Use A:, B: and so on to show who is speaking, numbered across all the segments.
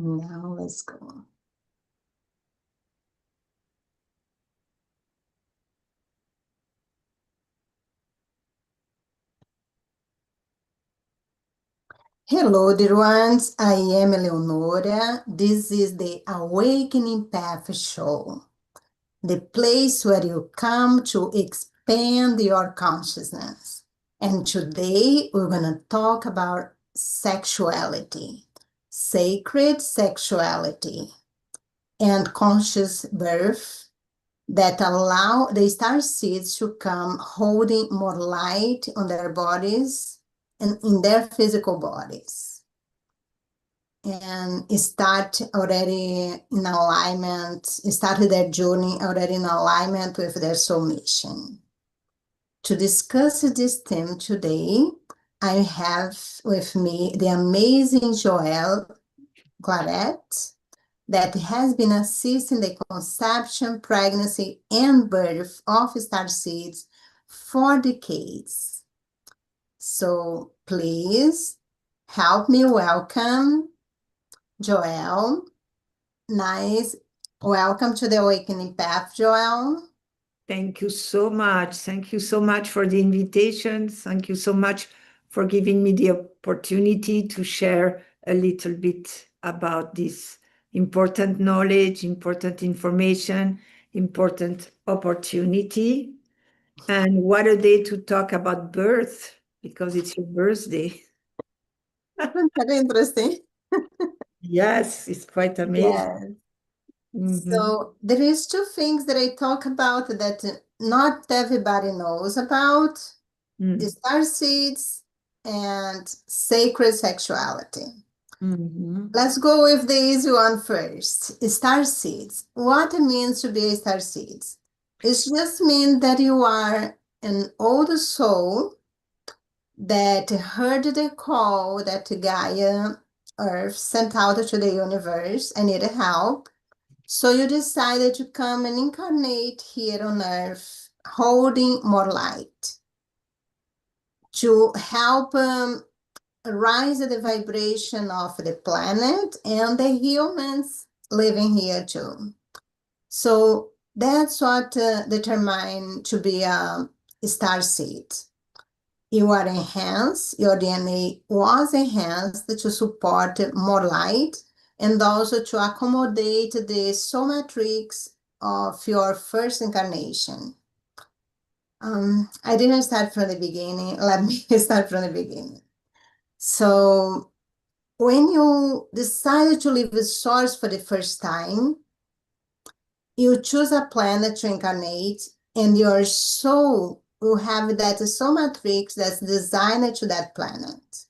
A: Now let's go. Hello, dear ones. I am Eleonora. This is the Awakening Path Show, the place where you come to expand your consciousness. And today we're going to talk about sexuality, sacred sexuality, and conscious birth that allow the star seeds to come holding more light on their bodies and in their physical bodies. And start already in alignment, started their journey already in alignment with their soul mission. To discuss this theme today, I have with me the amazing Joelle Claret, that has been assisting the conception, pregnancy, and birth of star seeds for decades. So please help me welcome Joelle. Nice. Welcome to the Awakening Path, Joelle.
B: Thank you so much. Thank you so much for the invitation. Thank you so much for giving me the opportunity to share a little bit about this important knowledge, important information, important opportunity. And what a day to talk about birth, because it's your birthday.
A: Very interesting.
B: Yes, it's quite amazing.
A: Yes. So there is two things that I talk about that not everybody knows about, star seeds and sacred sexuality. Let's go with the easy one first. Star seeds. What it means to be a star seeds? It just means that you are an old soul that heard the call that Gaia, Earth, sent out to the universe and needed help. So you decided to come and incarnate here on Earth, holding more light to help rise the vibration of the planet and the humans living here too. So that's what determined to be a star seed. You are enhanced, your DNA was enhanced to support more light and also to accommodate the soul matrix of your first incarnation. I didn't start from the beginning. Let me start from the beginning. So when you decide to leave the source for the first time, you choose a planet to incarnate, and your soul will have that soul matrix that's designed to that planet.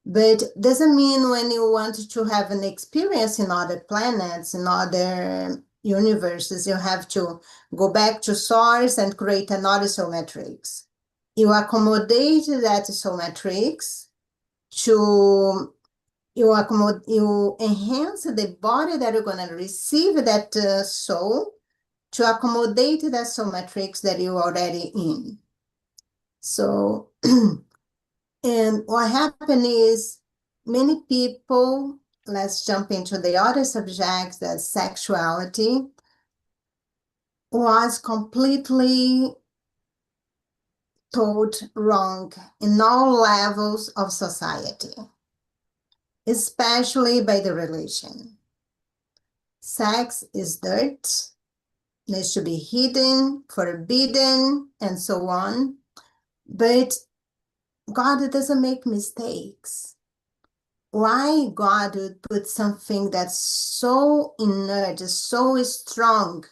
A: But doesn't mean when you want to have an experience in other planets, in other universes, you have to go back to source and create another soul matrix. You accommodate that soul matrix to you enhance the body that you're going to receive that soul to accommodate that soul matrix that you're already in. So, and what happened is many people, let's jump into the other subjects, that sexuality was completely taught wrong in all levels of society, especially by the religion. Sex is dirt, needs to be hidden, forbidden, and so on. But God doesn't make mistakes. Why God would put something that's so inert, so strong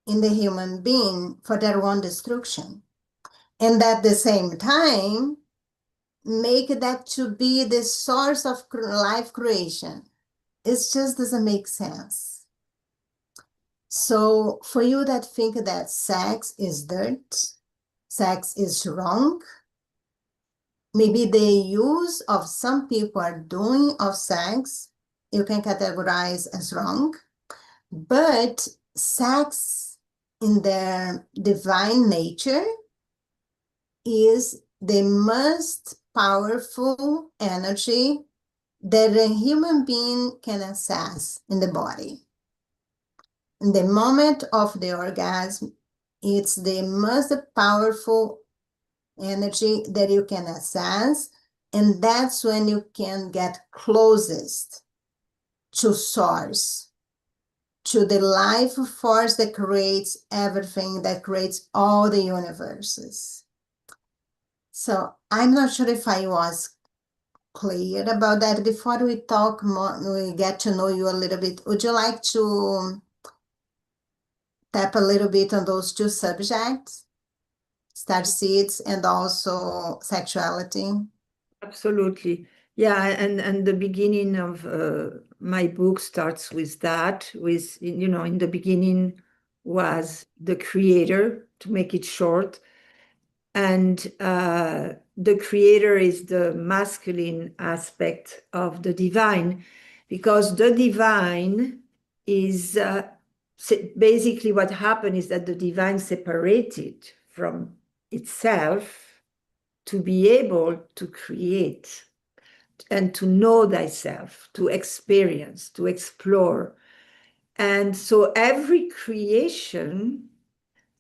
A: in the human being for their own destruction? And at the same time, make that to be the source of life creation. It just doesn't make sense. So for you that think that sex is dirt, sex is wrong, maybe the use of some people are doing of sex, you can categorize as wrong. But sex in their divine nature is the most powerful energy that a human being can access in the body. In the moment of the orgasm, it's the most powerful energy that you can access, and that's when you can get closest to source, to the life force that creates everything, that creates all the universes. So I'm not sure if I was clear about that. Before we talk more, we get to know you a little bit, would you like to tap a little bit on those two subjects, starseeds and also sexuality?
B: Absolutely. Yeah, and the beginning of my book starts with that, with, in the beginning was the creator, to make it short. And the creator is the masculine aspect of the divine, because the divine is basically what happened is that the divine separated from itself to be able to create and to know thyself, to experience, to explore. And so every creation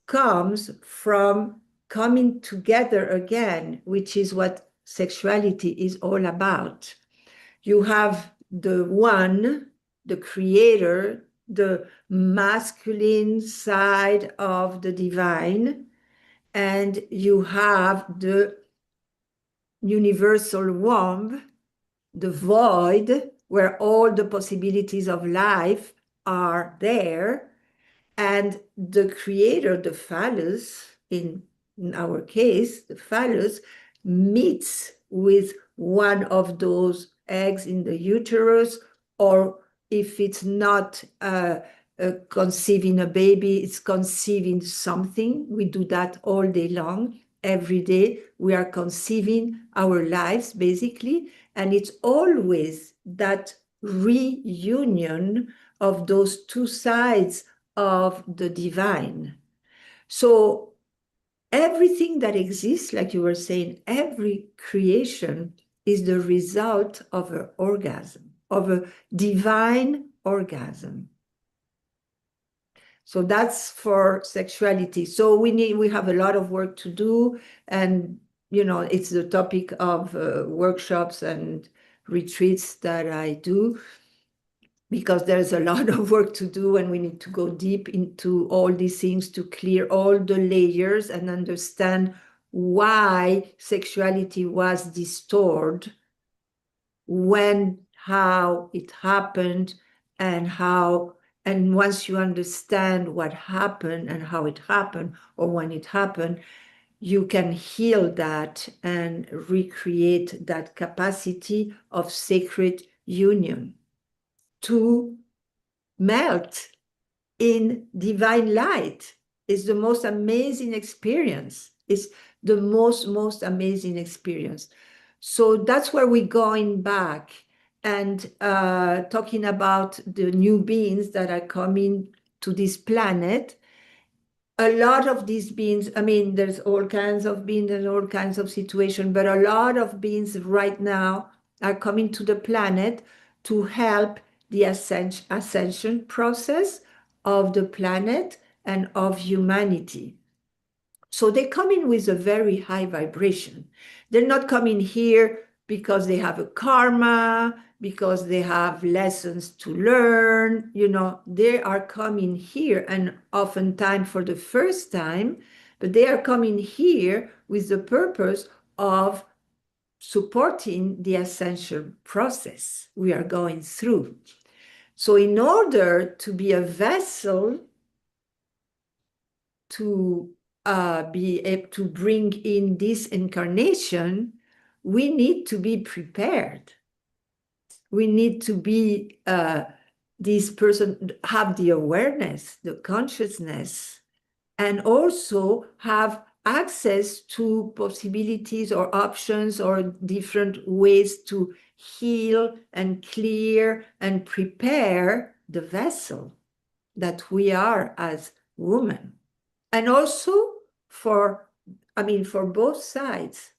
B: comes from coming together again, which is what sexuality is all about. You have the one, the creator, the masculine side of the divine, and you have the universal womb, the void, where all the possibilities of life are there, and the creator, the phallus, in our case, the phallus, meets with one of those eggs in the uterus, or if it's not conceiving a baby, it's conceiving something. We do that all day long. Every day we are conceiving our lives, basically, and it's always that reunion of those two sides of the divine. So everything that exists, like you were saying, every creation is the result of an orgasm, of a divine orgasm. So that's for sexuality. So we have a lot of work to do, and it's the topic of workshops and retreats that I do, because there's a lot of work to do, and we need to go deep into all these things to clear all the layers and understand why sexuality was distorted, when, how it happened, and how. And once you understand what happened and how it happened, or when it happened, you can heal that and recreate that capacity of sacred union to melt in divine light. Is the most amazing experience. It's the most amazing experience. So that's where we're going back and talking about the new beings that are coming to this planet. A lot of these beings, I mean, there's all kinds of beings and all kinds of situations, but a lot of beings right now are coming to the planet to help the ascension process of the planet and of humanity. So they come in with a very high vibration. They're not coming here because they have a karma, because they have lessons to learn. They are coming here, and oftentimes for the first time, but they are coming here with the purpose of supporting the ascension process we are going through. So in order to be a vessel to be able to bring in this incarnation, we need to be prepared. We need to be this person, have the awareness, the consciousness, and also have access to possibilities or options or different ways to heal and clear and prepare the vessel that we are as women. And also for both sides,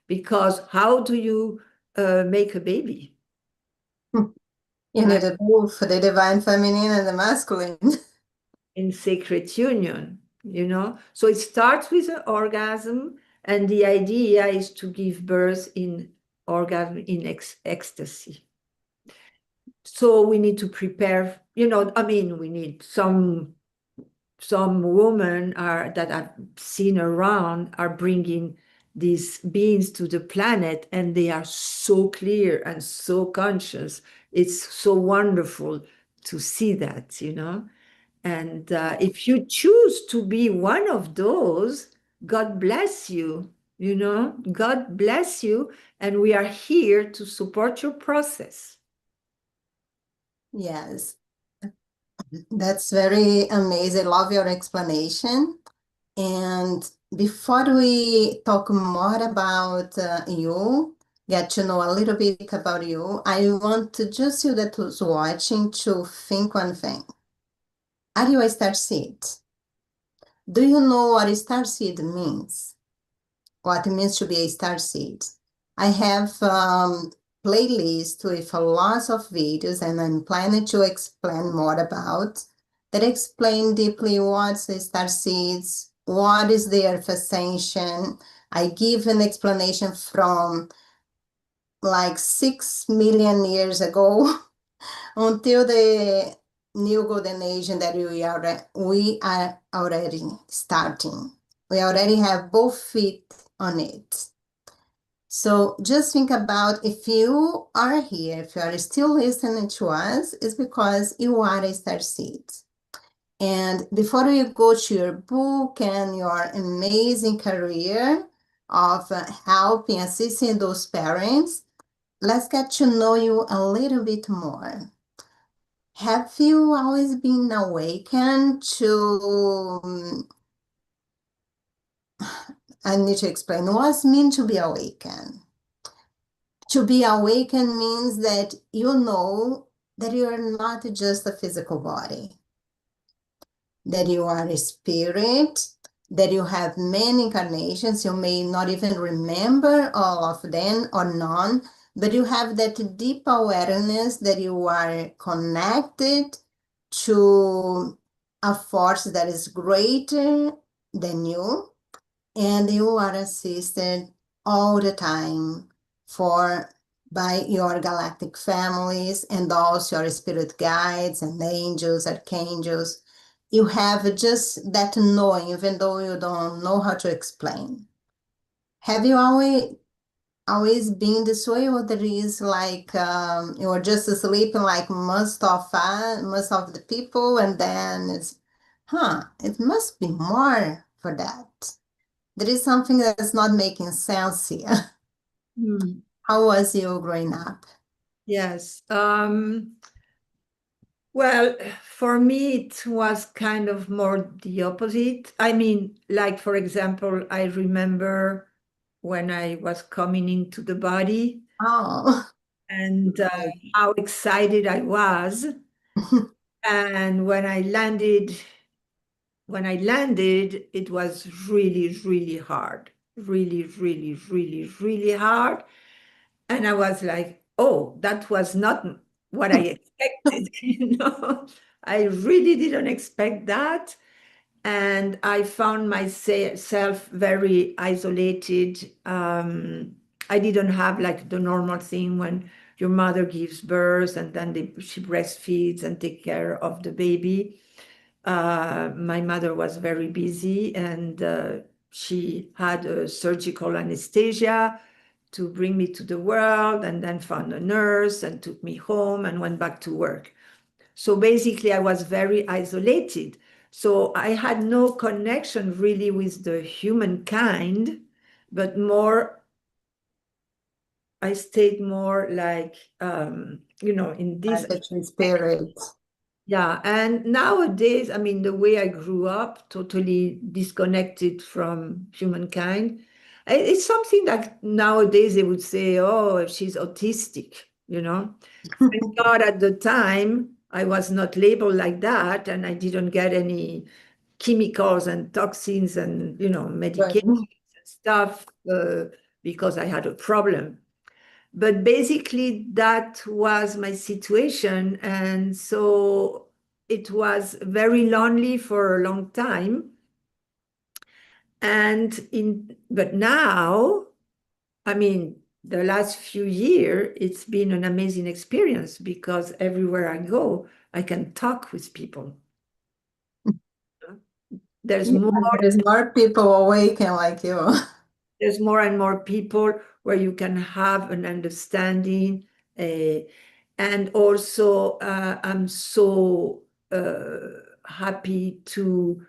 B: because how do you make a baby.
A: You need a both the divine feminine and the masculine.
B: In sacred union, you know? So it starts with an orgasm, and the idea is to give birth in orgasm in ecstasy. So we need to prepare, you know, I mean, we need some women are that I've seen around are bringing these beings to the planet, and they are so clear and so conscious. It's so wonderful to see that, you know. And if you choose to be one of those, God bless you, you know, God bless you. And we are here to support your process.
A: Yes, that's very amazing. Love your explanation. And before we talk more about you, get to know a little bit about you, I want to just you that was watching to think one thing. Are you a star seed? Do you know what a star seed means? What it means to be a star seed? I have playlist with lots of videos, and I'm planning to explain more about that. Explain deeply what's the star seeds, what is their fascination. I give an explanation from like 6 million years ago until the new golden age that we are already starting. We already have both feet on it. So just think about if you are here, if you are still listening to us, it's because you are a star seed. And before you go to your book and your amazing career of helping, assisting those parents, let's get to know you a little bit more. Have you always been awakened to, I need to explain, what's mean to be awakened? To be awakened means that you know that you are not just a physical body, that you are a spirit, that you have many incarnations. You may not even remember all of them or none, but you have that deep awareness that you are connected to a force that is greater than you, and you are assisted all the time for by your galactic families and also your spirit guides and angels, archangels. You have just that knowing, even though you don't know how to explain. Have you always been this way, or there is like you were just sleeping like most of the people, and then it must be more for that. There is something that's not making sense here.
B: Hmm.
A: How was you growing up?
B: Yes. Well, for me, it was kind of more the opposite. I mean, like, for example, I remember when I was coming into the body
A: Oh,
B: and how excited I was. And when I landed, it was really, really hard, really, really, really, really hard. And I was like, oh, that was not what I expected, you know. I really didn't expect that. And I found myself very isolated. I didn't have like the normal thing when your mother gives birth and then she breastfeeds and take care of the baby. My mother was very busy, and she had a surgical anesthesia to bring me to the world, and then found a nurse and took me home and went back to work. So basically, I was very isolated. So I had no connection really with the humankind, but more, I stayed more like, in this.
A: attachment spirit.
B: Yeah, and nowadays, I mean, the way I grew up, totally disconnected from humankind, it's something that nowadays they would say, oh, she's autistic, you know. Thank God at the time I was not labeled like that, and I didn't get any chemicals and toxins and,
A: Right.
B: medications and stuff because I had a problem. But basically, that was my situation. And so it was very lonely for a long time. But now, I mean, the last few years, it's been an amazing experience because everywhere I go, I can talk with people. There's more.
A: There's more people awaken like you.
B: There's more and more people where you can have an understanding. And also, I'm so happy to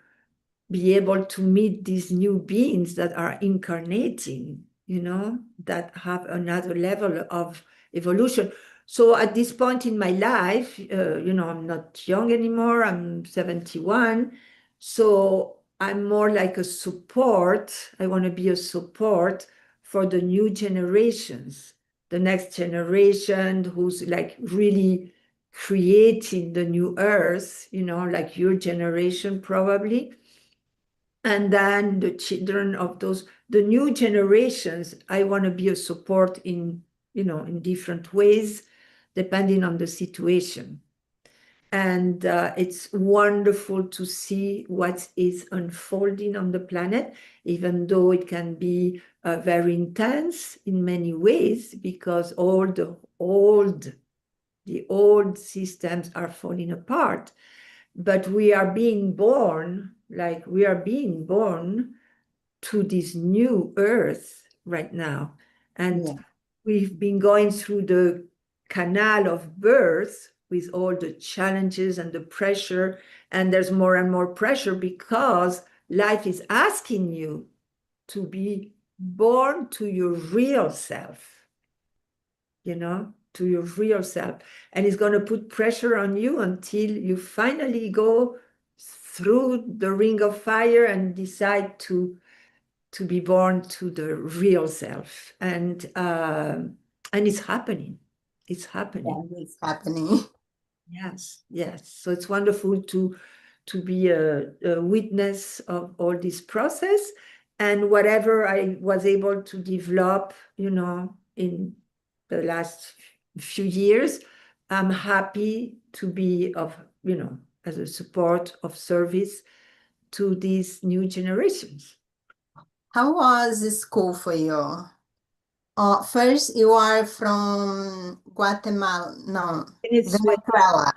B: be able to meet these new beings that are incarnating, that have another level of evolution. So at this point in my life, I'm not young anymore. I'm 71. So I'm more like a support. I want to be a support for the new generations, the next generation who's like really creating the new earth, like your generation probably. And then the children of the new generations, I want to be a support in different ways, depending on the situation. And it's wonderful to see what is unfolding on the planet, even though it can be very intense in many ways, because all the old systems are falling apart. But we are being born to this new earth right now. And we've been going through the canal of birth with all the challenges and the pressure. And there's more and more pressure because life is asking you to be born to your real self, to your real self. And it's going to put pressure on you until you finally go through the ring of fire and decide to be born to the real self. And it's happening. It's happening.
A: Yeah, it's happening.
B: Yes, yes. So it's wonderful to be a witness of all this process. And whatever I was able to develop, in the last few years, I'm happy to be as a support of service to these new generations.
A: How was school for you? First, you are from Guatemala, no,
B: Venezuela.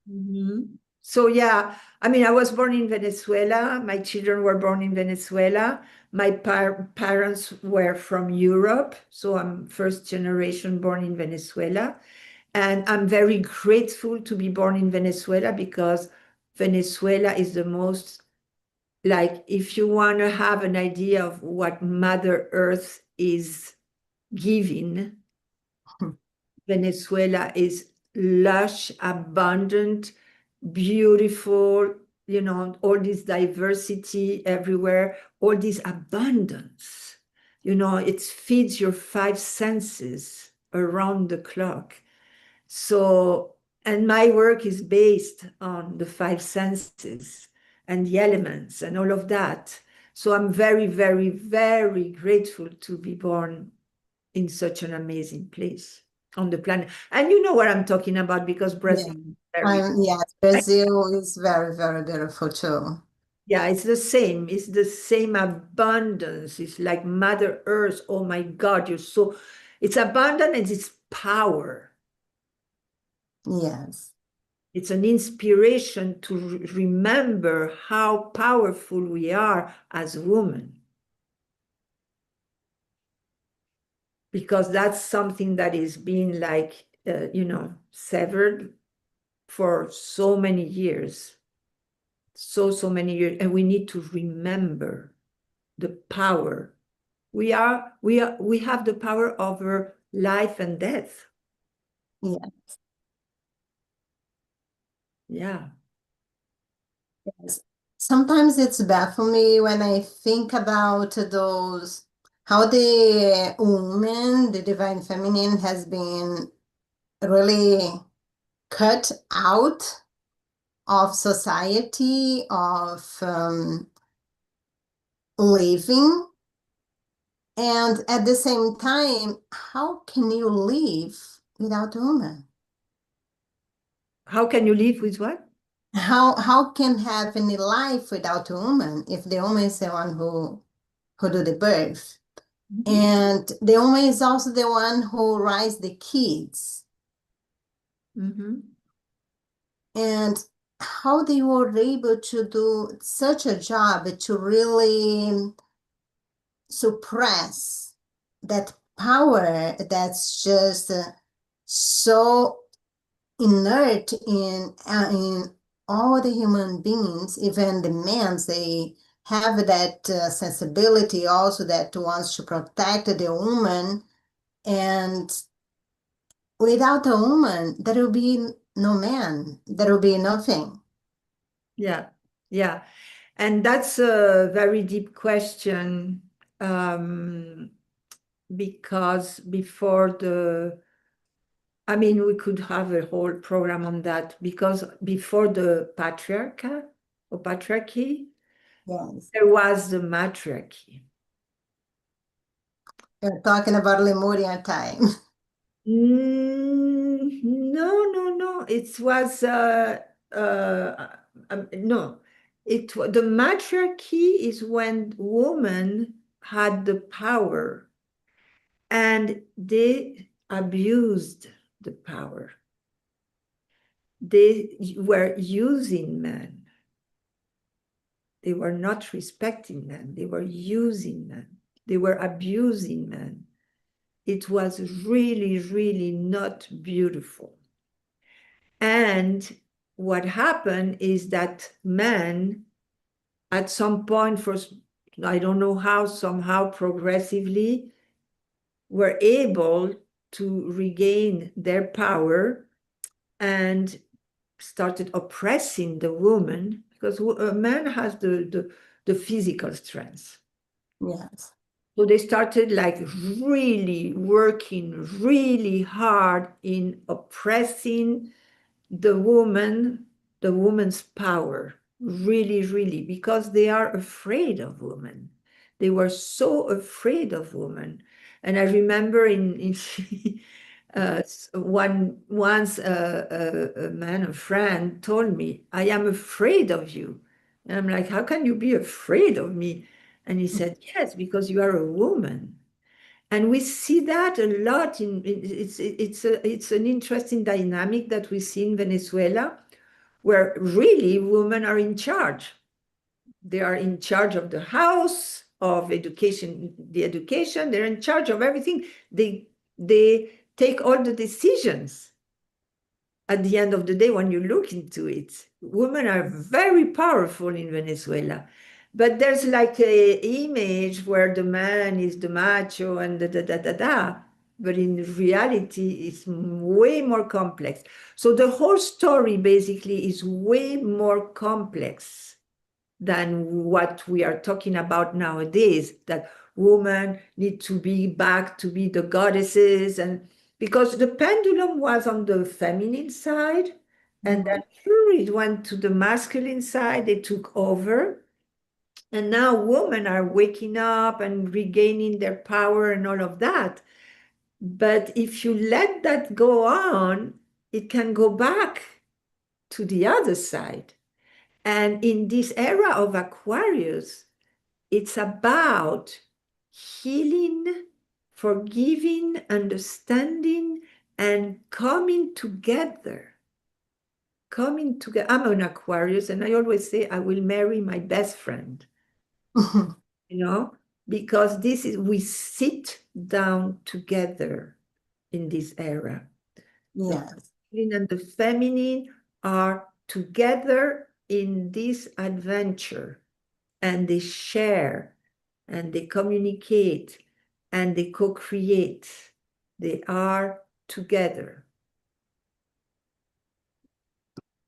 A: Venezuela.
B: So yeah, I mean, I was born in Venezuela. My children were born in Venezuela. My parents were from Europe, so I'm first generation born in Venezuela. And I'm very grateful to be born in Venezuela because Venezuela is the most, like, if you want to have an idea of what Mother Earth is giving, Venezuela is lush, abundant, beautiful, all this diversity everywhere, all this abundance. It feeds your five senses around the clock. So, and my work is based on the five senses and the elements and all of that. So I'm very, very, very grateful to be born in such an amazing place on the planet. And you know what I'm talking about because Brazil is very,
A: Yes, Brazil is very, very beautiful too.
B: yeah, it's the same. It's the same abundance. It's like Mother Earth. Oh my God, it's abundant and it's power.
A: Yes.
B: It's an inspiration to remember how powerful we are as women. Because that's something that is being like, severed for so many years. So many years. And we need to remember the power. We have the power over life and death.
A: Yes.
B: Yeah.
A: Yes. Sometimes it's bad for me when I think about how the woman, the divine feminine, has been really cut out of society, of living. And at the same time, how can you live without a woman?
B: How can you live with what?
A: How can have any life without a woman if the woman is the one who do the birth? And the woman is also the one who raise the kids. And how they were able to do such a job to really suppress that power that's just so inert in all the human beings, even the men, they have that sensibility also that wants to protect the woman. And without a woman, there will be no man, there will be nothing.
B: Yeah, yeah. And that's a very deep question, because I mean, we could have a whole program on that, because before the patriarchy,
A: Yes.
B: there was the matriarchy.
A: We're talking about Lemurian time.
B: No. It was no. The matriarchy is when women had the power and they abused the power. They were using men. They were not respecting men. They were using men. They were abusing men. It was really, really not beautiful. And what happened is that men, at some point, I don't know how, somehow progressively, were able to regain their power and started oppressing the woman, because a man has the physical strength.
A: Yes.
B: So they started like really working really hard in oppressing the woman's power, really, really, because they are afraid of women. They were so afraid of women. And I remember in once a man, a friend, told me, "I am afraid of you." And I'm like, "How can you be afraid of me?" And he said, "Yes, because you are a woman." And we see that a lot it's an interesting dynamic that we see in Venezuela, where really women are in charge. They are in charge of the house, of education, they're in charge of everything. They take all the decisions. At the end of the day, when you look into it, women are very powerful in Venezuela. But there's like a image where the man is the macho and da. But in reality, it's way more complex. So the whole story basically is way more complex than what we are talking about nowadays, that women need to be back to be the goddesses. And because the pendulum was on the feminine side, and then it went to the masculine side, they took over. And now women are waking up and regaining their power and all of that. But if you let that go on, it can go back to the other side. And in this era of Aquarius, it's about healing, forgiving, understanding, and coming together. Coming together. I'm an Aquarius, and I always say I will marry my best friend, because we sit down together in this era. The
A: Yes.
B: masculine and the feminine are together in this adventure, and they share and they communicate and they co-create. They are together.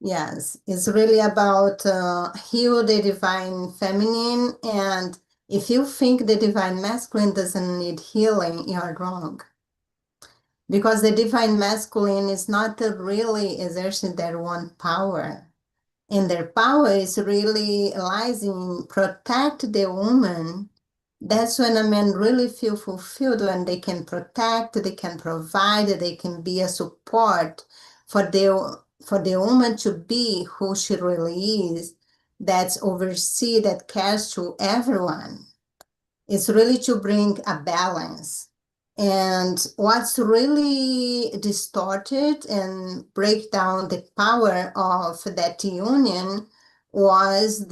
A: Yes, it's really about heal the divine feminine. And if you think the divine masculine doesn't need healing, you are wrong. Because the divine masculine is not really exerting their own power. And their power is really lies in protect the woman That's when a man really feel fulfilled, when they can protect, they can provide, they can be a support for the woman to be who she really is, that's oversee, that cares to everyone. It's really to bring a balance. And what's really distorted and break down the power of that union was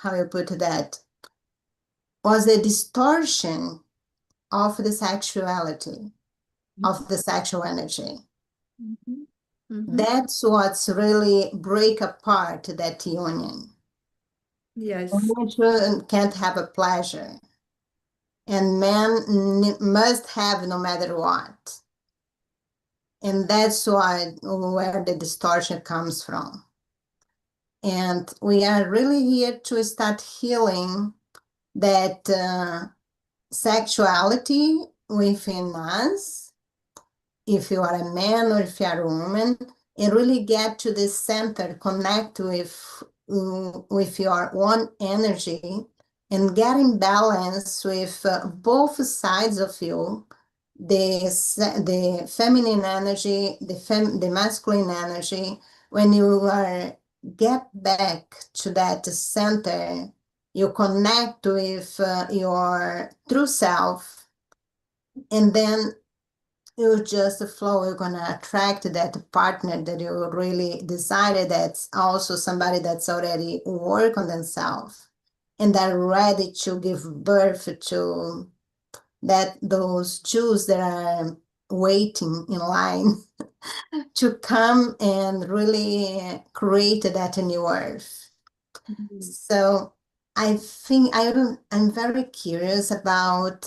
A: how you put that, was the distortion of the sexuality, of the sexual energy.
B: Mhm. Mhm.
A: That's what's really break apart that union.
B: Yes.
A: Women can't have a pleasure, and men must have no matter what. And that's why where the distortion comes from. And we are really here to start healing that sexuality within us, if you are a man or if you are a woman, and really get to the center, connect with your own energy and get in balance with both sides of you, the feminine energy, the masculine energy. When you are get back to that center, you connect with your true self, and then you just flow. You're gonna attract that partner that you really decided, that's also somebody that's already work on themselves and they're ready to give birth to that, those Jews that are waiting in line to come and really create that new earth.
B: Mhm.
A: So I think I'm very curious about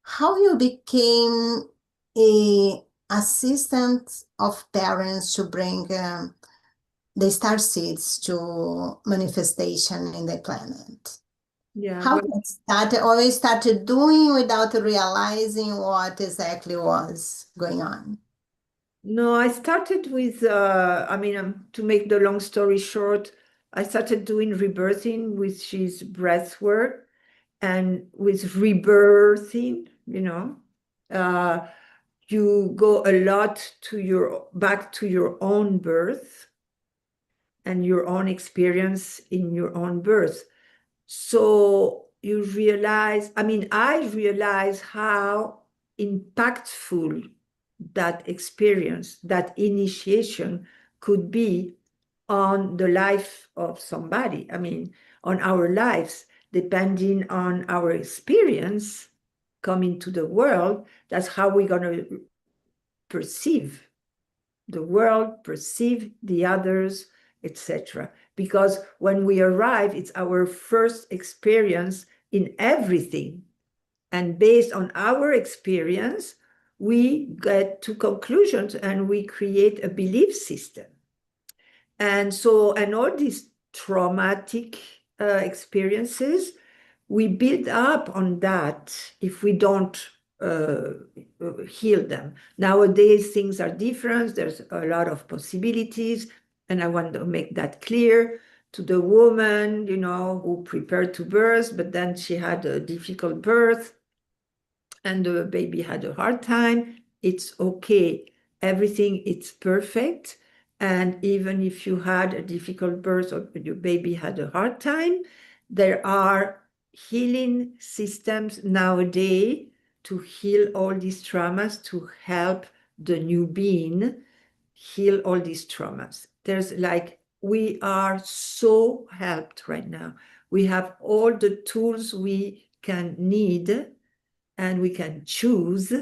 A: how you became a assistant of parents to bring the star seeds to manifestation in the planet.
B: Yeah,
A: How
B: well,
A: did it start? Or you started doing without realizing what exactly was going on?
B: no, I started with, I mean, to make the long story short, I started doing rebirthing, which is breath work, and with rebirthing, uh, you go a lot back to your own birth and your own experience in your own birth. So you realize, I mean, I realize how impactful that experience, that initiation could be on the life of somebody. I mean, on our lives, depending on our experience coming to the world, that's how we're going to perceive the world, perceive the others, etc. Because when we arrive, it's our first experience in everything. And based on our experience, we get to conclusions and we create a belief system. And so, and all these traumatic experiences, we build up on that if we don't uh, heal them. Nowadays, things are different. There's a lot of possibilities. And I want to make that clear to the woman, who prepared to birth, but then she had a difficult birth and the baby had a hard time. It's okay. Everything is perfect. And even if you had a difficult birth or your baby had a hard time, there are healing systems nowadays to heal all these traumas, to help the new being heal all these traumas. We are so helped right now. We have all the tools we can need, and we can choose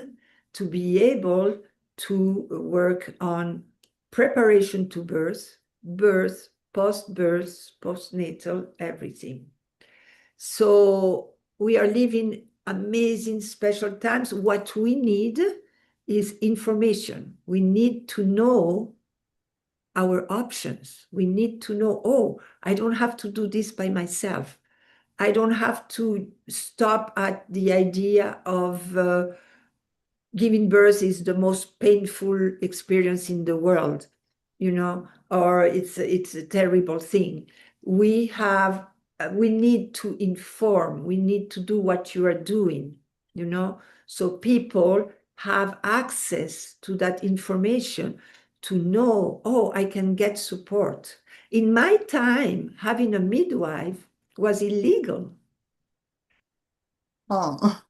B: to be able to work on preparation to birth, post-birth, postnatal, everything. So we are living amazing, special times. What we need is information. We need to know our options. We need to know, oh, I don't have to do this by myself. I don't have to stop at the idea of giving birth is the most painful experience in the world, or it's a terrible thing. We have we need to inform, we need to do what you are doing, you know, so people have access to that information to know, oh, I can get support. In my time, having a midwife was illegal.
A: Oh.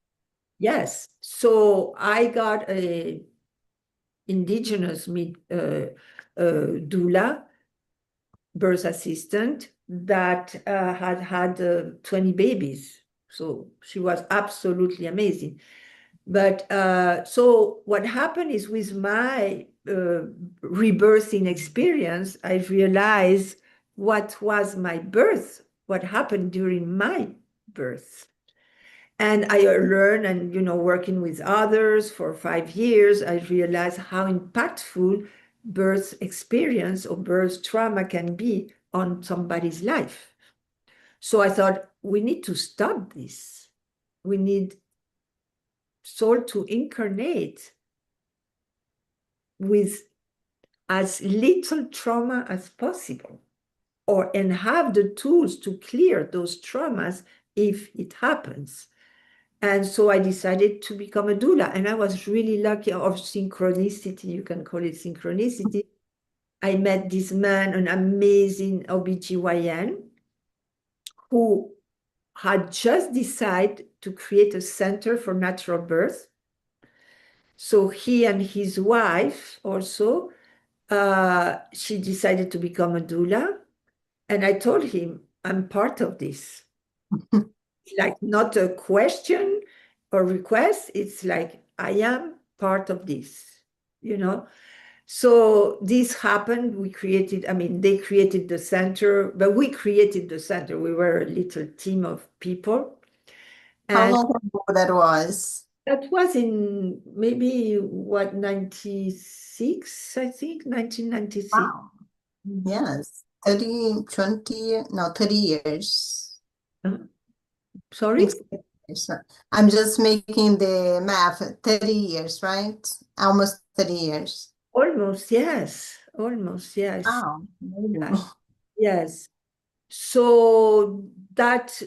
B: Yes. So I got a indigenous doula, birth assistant, that had 20 babies. So she was absolutely amazing. But so what happened is, with my rebirthing experience, I realized what was my birth, what happened during my birth. And I learned, and, you know, working with others for 5 years, I realized how impactful birth experience or birth trauma can be on somebody's life. So I thought, we need to stop this. We need soul to incarnate with as little trauma as possible, and have the tools to clear those traumas if it happens. And so I decided to become a doula. And I was really lucky, of synchronicity, you can call it synchronicity. I met this man, an amazing OBGYN, who had just decided to create a center for natural birth. So he and his wife also, she decided to become a doula. And I told him, I'm part of this. Like, not a question or request, it's like, I am part of this, you know. So this happened. We created, I mean, they created the center, but we created the center. We were a little team of people.
A: How
B: And
A: long ago that was?
B: that was in maybe, what, 96, I think, 1996.
A: Wow. Yes. 30, 20, no, 30 years.
B: Uh, Sorry?
A: Think 30 years. I'm just making the math. 30 years, right? Almost 30 years.
B: Almost, yes. Almost, yes.
A: Wow. Amazing.
B: Yes. So that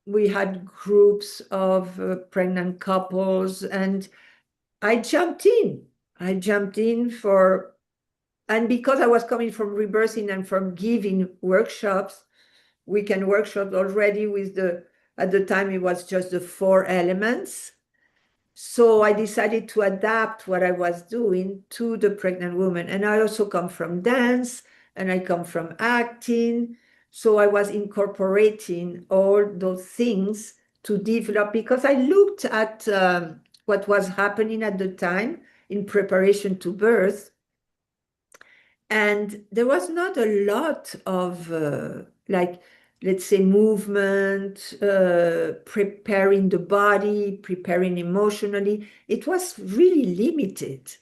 B: we had groups of pregnant couples, and I jumped in. I jumped in for, and because I was coming from rebirthing and from giving workshops, weekend workshops already with at the time it was just the 4 elements. So I decided to adapt what I was doing to the pregnant woman. And I also come from dance, and I come from acting. So I was incorporating all those things to develop, because I looked at what was happening at the time in preparation to birth. And there was not a lot of like, let's say, movement, preparing the body, preparing emotionally. It was really limited.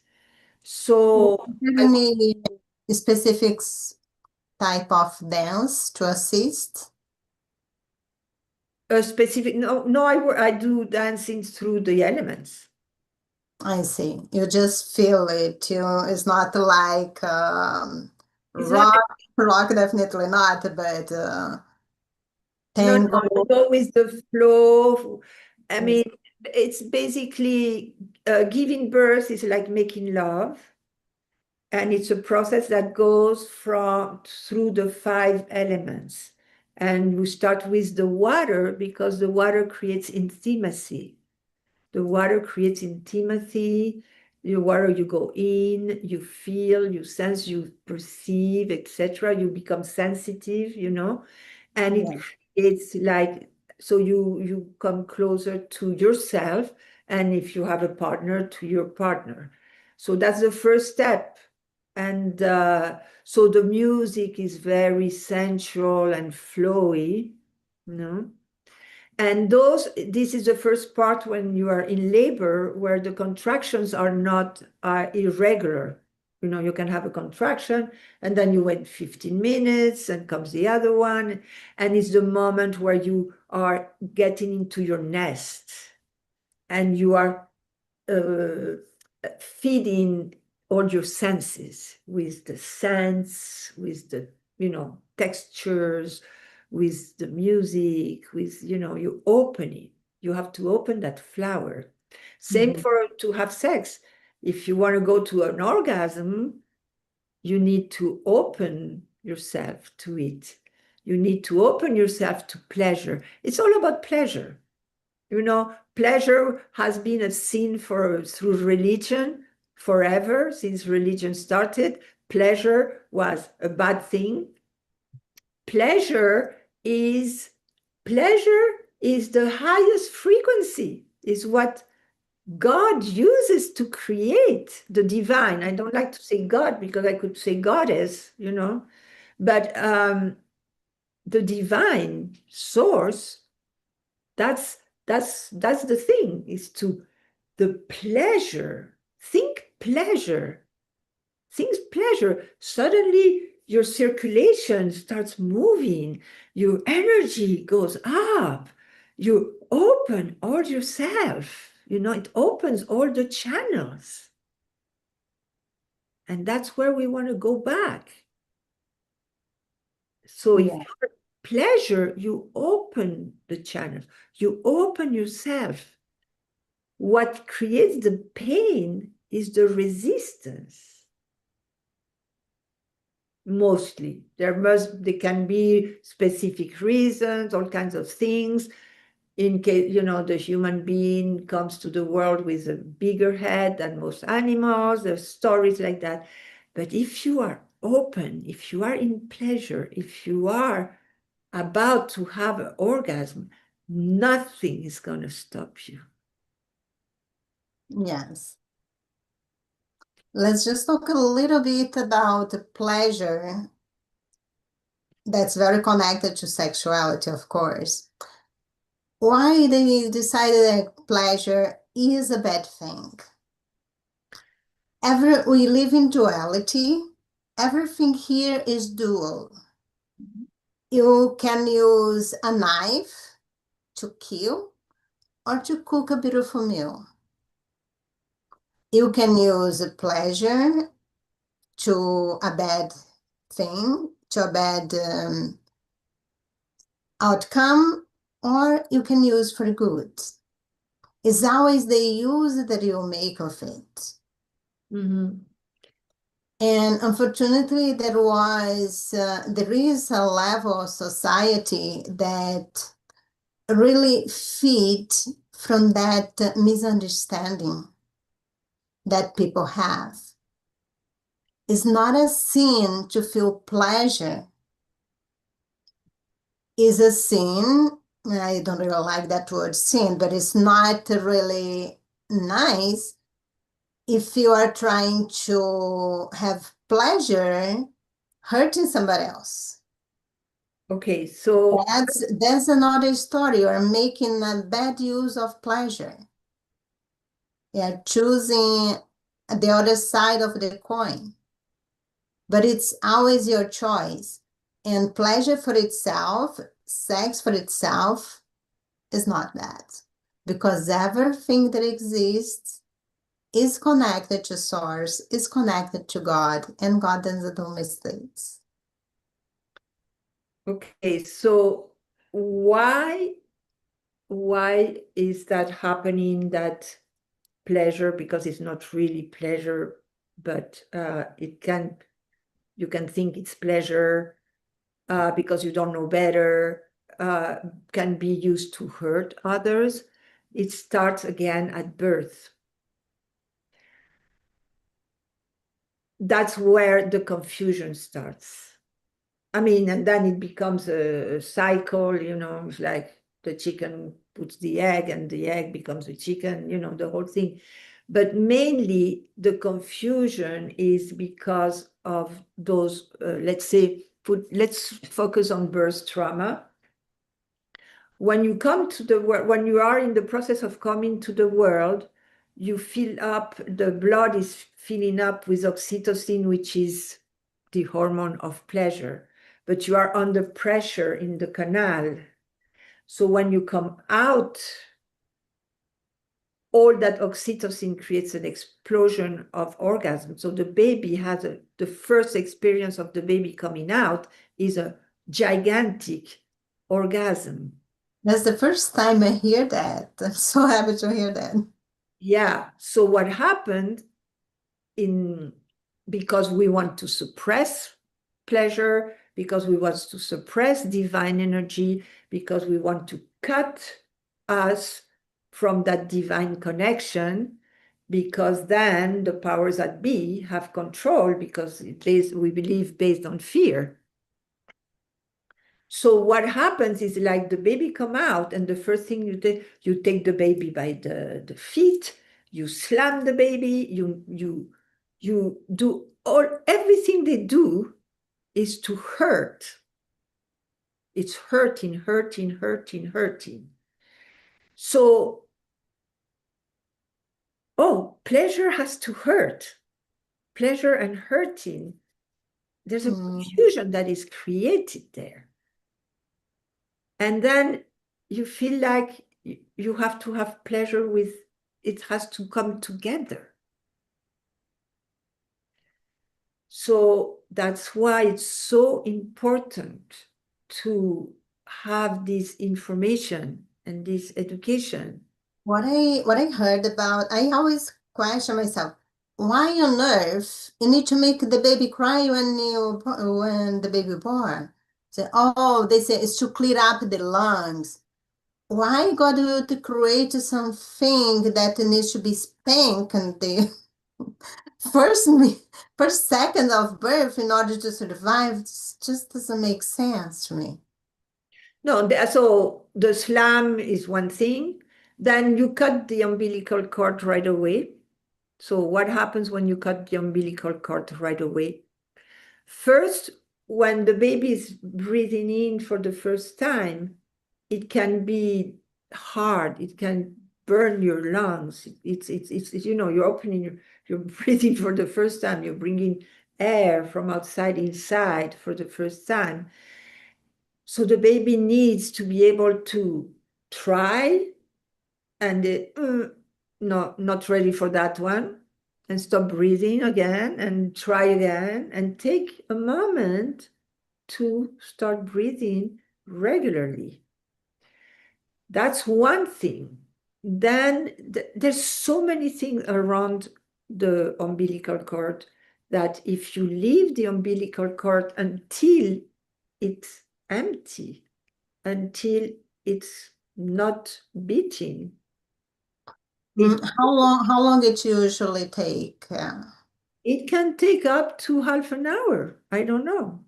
B: So
A: Any specific type of dance to assist?
B: a specific, no, I do dancing through the elements.
A: I see. You just feel it. It's not like
B: It's not,
A: rock definitely not, but
B: no, no,
A: tango.
B: it's always the flow. I mean, it's basically giving birth is like making love. And it's a process that goes through the 5 elements. And we start with the water, because the water creates intimacy. The water creates intimacy. The water, you go in, you feel, you sense, you perceive, etc. You become sensitive, you know, and it creates, like, so you come closer to yourself, and if you have a partner, to your partner. So that's the first step. And so the music is very sensual and flowy, you know. And this is the first part when you are in labor, where the contractions are not irregular. You know, you can have a contraction, and then you wait 15 minutes, and comes the other one. And it's the moment where you are getting into your nest, and you are feeding all your senses with the scents, with the, you know, textures, with the music, with, you open it. You have to open that flower. Same for to have sex. If you want to go to an orgasm, you need to open yourself to it. You need to open yourself to pleasure. It's all about pleasure. Pleasure has been a sin through religion forever, since religion started. Pleasure was a bad thing. Pleasure is the highest frequency, is what God uses to create the divine. I don't like to say God because I could say goddess, but the divine source, that's the thing, is to the pleasure. Think pleasure. Suddenly your circulation starts moving, your energy goes up, you open all yourself, it opens all the channels. And that's where we want to go back. So if you're pleasure, you open the channel, you open yourself. What creates the pain is the resistance. Mostly. There can be specific reasons, all kinds of things. In case, the human being comes to the world with a bigger head than most animals, there's stories like that. But if you are open, if you are in pleasure, if you are about to have an orgasm, nothing is going to stop you.
A: Yes. Let's just talk a little bit about pleasure. That's very connected to sexuality, of course. Why they decided that pleasure is a bad thing? We live in duality. Everything here is dual. You can use a knife to kill or to cook a beautiful meal. You can use pleasure to a bad thing, to a bad outcome, or you can use for good. It's always the use that you make of it. And unfortunately, there is a level of society that really feed from that misunderstanding that people have. It's not a sin to feel pleasure. It's a sin. I don't really like that word sin, but it's not really nice if you are trying to have pleasure hurting somebody else.
B: Okay, so
A: that's another story. You're making a bad use of pleasure. You're choosing the other side of the coin. But it's always your choice. And pleasure for itself, sex for itself, is not that. Because everything that exists is connected to source, is connected to God, and God doesn't do mistakes.
B: Okay, so why is that happening, that pleasure? Because it's not really pleasure, but you can think it's pleasure because you don't know better, can be used to hurt others. It starts again at birth. That's where the confusion starts. I mean, and then it becomes a cycle, it's like the chicken puts the egg and the egg becomes a chicken, the whole thing. But mainly the confusion is because of those, let's focus on birth trauma. When you come to the world, when you are in the process of coming to the world, you fill up, the blood is filling up with oxytocin, which is the hormone of pleasure, but you are under pressure in the canal. So when you come out, all that oxytocin creates an explosion of orgasm. So the baby has the first experience of the baby coming out is a gigantic orgasm.
A: That's the first time I hear that. I'm so happy to hear that.
B: Yeah. So what happened because we want to suppress pleasure, because we want to suppress divine energy, because we want to cut us from that divine connection, because then the powers that be have control, because we believe based on fear. So what happens is, like, the baby come out, and the first thing you take the baby by the feet, you slam the baby, you do everything they do is to hurt. It's hurting, hurting, hurting, hurting. So, pleasure has to hurt. Pleasure and hurting. There's a confusion that is created there. And then you feel like you have to have pleasure with, it has to come together. So that's why it's so important to have this information and this education.
A: What I heard about, I always question myself, why on earth you need to make the baby cry when the baby born? Say, oh, they say it's to clear up the lungs. Why God would create something that needs to be spanked and the first first second of birth in order to survive? It just doesn't make sense to me.
B: No, so the slam is one thing. Then you cut the umbilical cord right away. So what happens when you cut the umbilical cord right away? First, when the baby is breathing in for the first time, it can be hard. It can burn your lungs. It's you're opening, you're breathing for the first time. You're bringing air from outside inside for the first time. So the baby needs to be able to try and no, not ready for that one, and stop breathing again and try again and take a moment to start breathing regularly. That's one thing. Then there's so many things around the umbilical cord that if you leave the umbilical cord until it's empty, until it's not beating.
A: How long it usually take?
B: It can take up to half an hour. I don't know.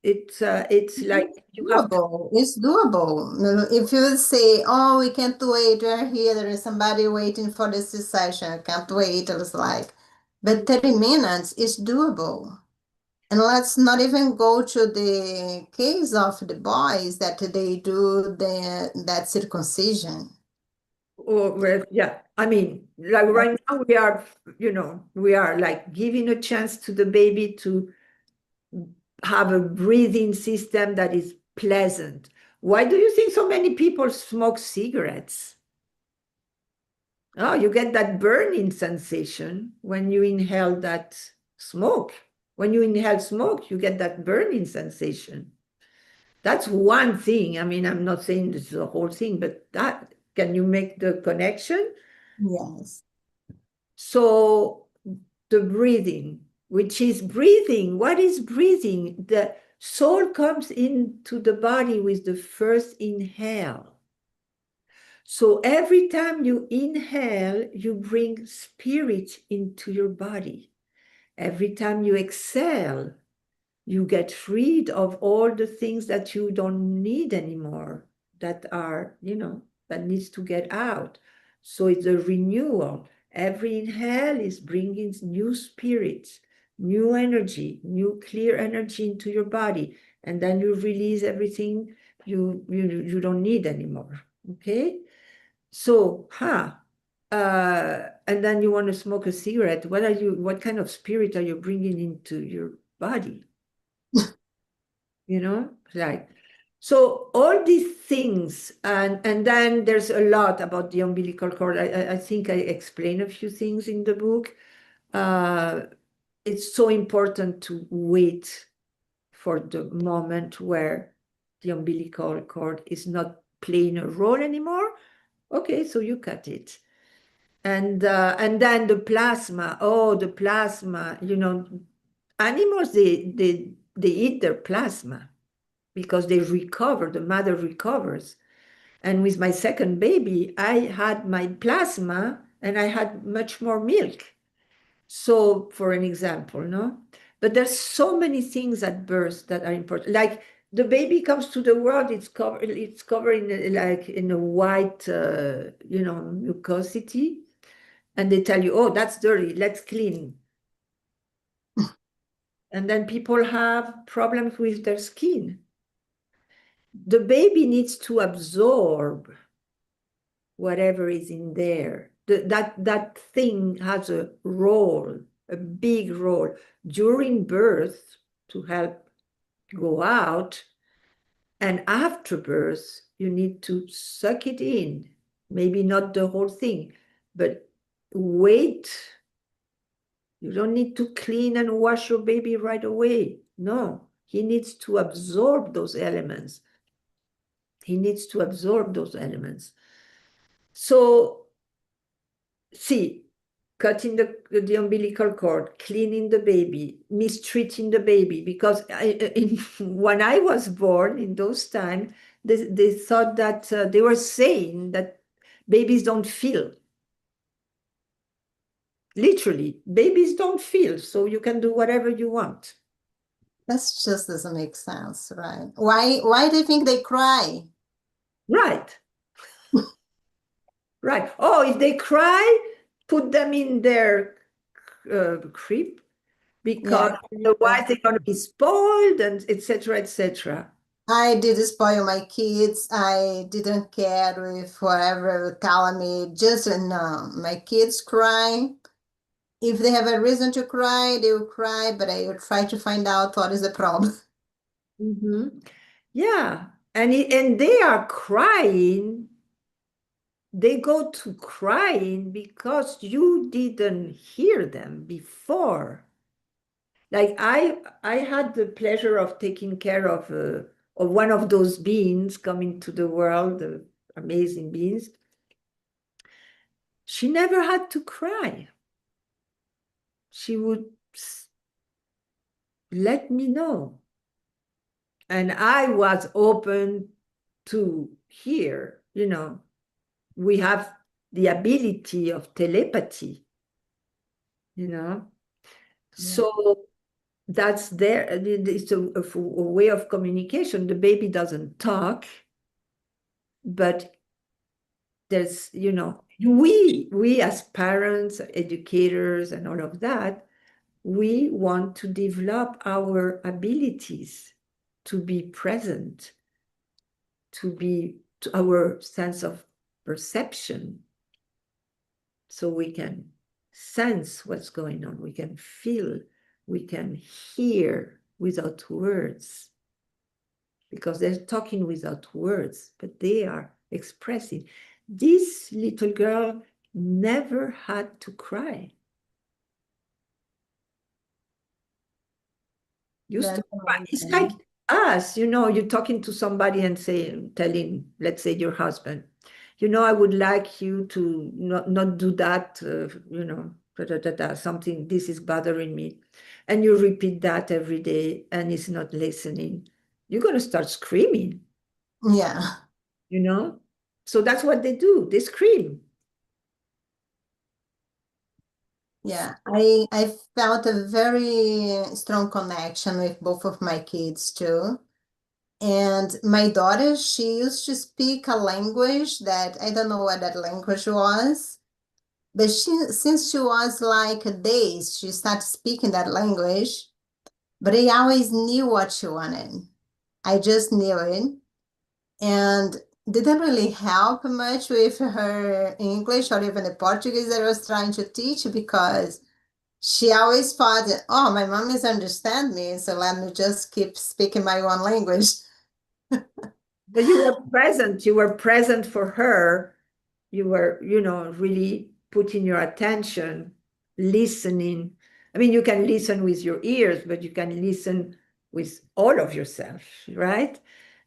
B: It's like you have to.
A: Doable. It's doable. If you say, "Oh, we can't wait. We're here. There is somebody waiting for this session. I can't wait." It was like, but 30 minutes is doable. And let's not even go to the case of the boys that they do that circumcision.
B: Or yeah, I mean, like right now we are like giving a chance to the baby to have a breathing system that is pleasant. Why do you think so many people smoke cigarettes? Oh, you get that burning sensation when you inhale that smoke. When you inhale smoke, you get that burning sensation. That's one thing. I mean, I'm not saying this is the whole thing, but that, can you make the connection?
A: Yes.
B: So the breathing, which is breathing. What is breathing? The soul comes into the body with the first inhale. So every time you inhale, you bring spirit into your body. Every time you exhale, you get freed of all the things that you don't need anymore, that are, that needs to get out. So it's a renewal. Every inhale is bringing new spirits, new energy, new clear energy into your body. And then you release everything you don't need anymore. Okay? So, and then you want to smoke a cigarette. What kind of spirit are you bringing into your body? Like, so all these things, and then there's a lot about the umbilical cord. I think I explain a few things in the book. It's so important to wait for the moment where the umbilical cord is not playing a role anymore. Okay, so you cut it. And then the plasma, the plasma, animals, they eat their plasma because they recover, the mother recovers. And with my second baby, I had my plasma and I had much more milk. So, for an example, no? But there's so many things at birth that are important. Like the baby comes to the world, it's covered in a white, mucosity. And they tell you, oh, that's dirty, let's clean. And then people have problems with their skin. The baby needs to absorb whatever is in there. That thing has a role, a big role during birth to help go out. And after birth, you need to suck it in. Maybe not the whole thing, but wait. You don't need to clean and wash your baby right away. No, he needs to absorb those elements. He needs to absorb those elements. So, see, cutting the umbilical cord, cleaning the baby, mistreating the baby, because when I was born in those times, they thought that they were saying that babies don't feel. Literally, babies don't feel, so you can do whatever you want.
A: That just doesn't make sense, right? Why do you think they cry?
B: Right. Right. Oh, if they cry, put them in their crib, because otherwise they're going to be spoiled, and etc., etc.
A: I did spoil my kids. I didn't care if whoever would tell me, just no, my kids cry. If they have a reason to cry, they will cry, but I will try to find out what is the problem.
B: Yeah. And they are crying. They go to crying because you didn't hear them before. Like I had the pleasure of taking care of one of those beings coming to the world, the amazing beings. She never had to cry. She would let me know. And I was open to hear, we have the ability of telepathy, So that's there. It's a way of communication. The baby doesn't talk, but there's, we as parents, educators, and all of that, we want to develop our abilities to be present, to our sense of perception, so we can sense what's going on, we can feel, we can hear without words, because they're talking without words, but they are expressing. This little girl never had to cry. Used to cry. It's like us, you're talking to somebody and telling, let's say, your husband, I would like you to not do that, something, this is bothering me. And you repeat that every day and he's not listening. You're going to start screaming.
A: Yeah.
B: So that's what they do. They scream.
A: Yeah, I felt a very strong connection with both of my kids too. And my daughter, she used to speak a language that I don't know what that language was, but since she was like days, she started speaking that language, but I always knew what she wanted. I just knew it. And didn't really help much with her English or even the Portuguese that I was trying to teach, because she always thought, oh, my mom is understand me, so let me just keep speaking my own language.
B: But you were present for her. You were, really putting your attention, listening. I mean, you can listen with your ears, but you can listen with all of yourself, right?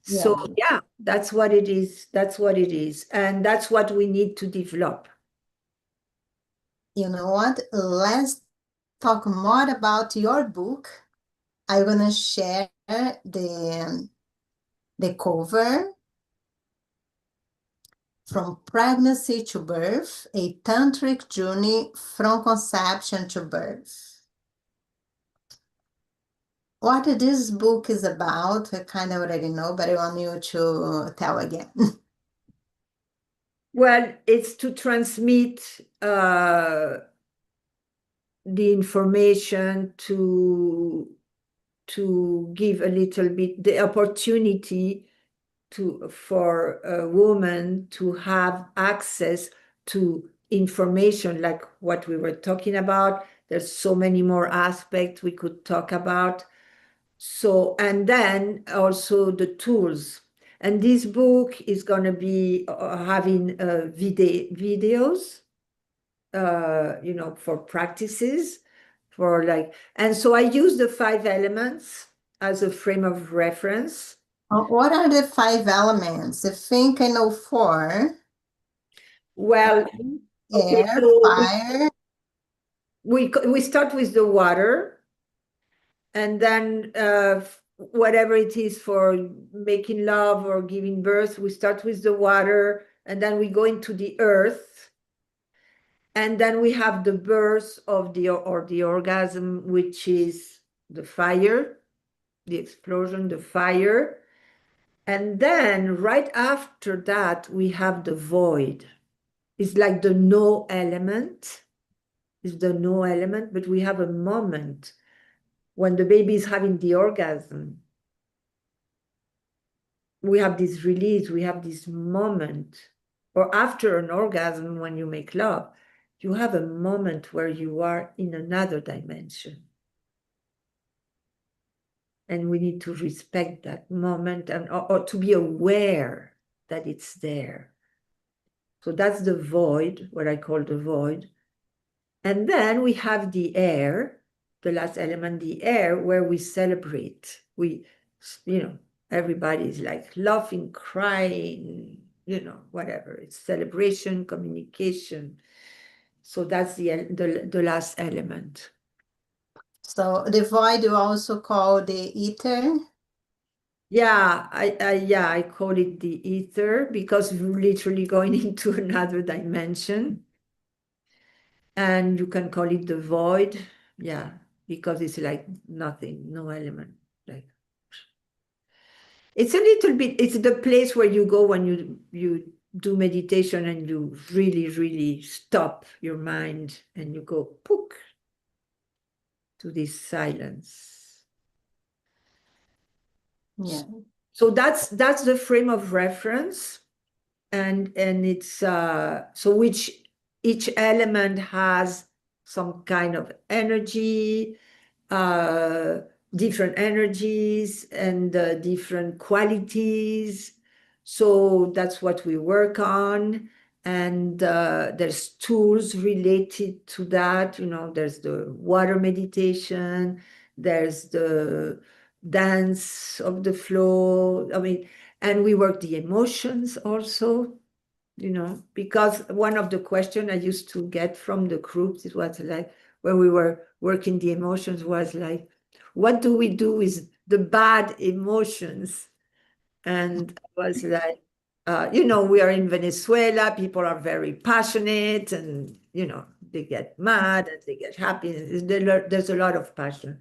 B: So yeah, that's what it is. That's what it is. And that's what we need to develop.
A: You know what? Let's talk more about your book. I'm gonna share the cover, From Pregnancy to Birth, a tantric journey from conception to birth. What this book is about, I kind of already know, but I want you to tell again.
B: Well, it's to transmit the information, to give a little bit the opportunity for a woman to have access to information like what we were talking about. There's so many more aspects we could talk about. So, and then also the tools. And this book is going to be having videos, for practices, for like, and so I use the 5 elements as a frame of reference.
A: What are the 5 elements? I think I know 4.
B: Well, okay,
A: Air,
B: so
A: fire.
B: we start with the water, and then whatever it is for making love or giving birth, we start with the water, and then we go into the earth, and then we have the birth of the orgasm, which is the fire, the explosion, the fire. And then right after that, we have the void. It's like the no element. It's the no element, but we have a moment when the baby is having the orgasm. We have this release, we have this moment. Or after an orgasm, when you make love, you have a moment where you are in another dimension. And we need to respect that moment, and or to be aware that it's there. So that's the void, what I call the void. And then we have the air, the last element, the air, where we celebrate. We, everybody's like laughing, crying, whatever. It's celebration, communication. So that's the last element.
A: So the void you also call the ether.
B: Yeah, I call it the ether, because we're literally going into another dimension. And you can call it the void, yeah, because it's like nothing, no element. Like, it's a little bit, it's the place where you go when you do meditation and you really, really stop your mind and you go pook to this silence.
A: Yeah.
B: So that's the frame of reference. And it's so which each element has some kind of energy, different energies, and different qualities. So that's what we work on. And there's tools related to that. There's the water meditation, there's the dance of the flow. I mean, and we work the emotions also, because one of the questions I used to get from the groups, it was like, when we were working the emotions, was like, what do we do with the bad emotions? And I was like, we are in Venezuela, people are very passionate, and, they get mad and they get happy. There's a lot of passion.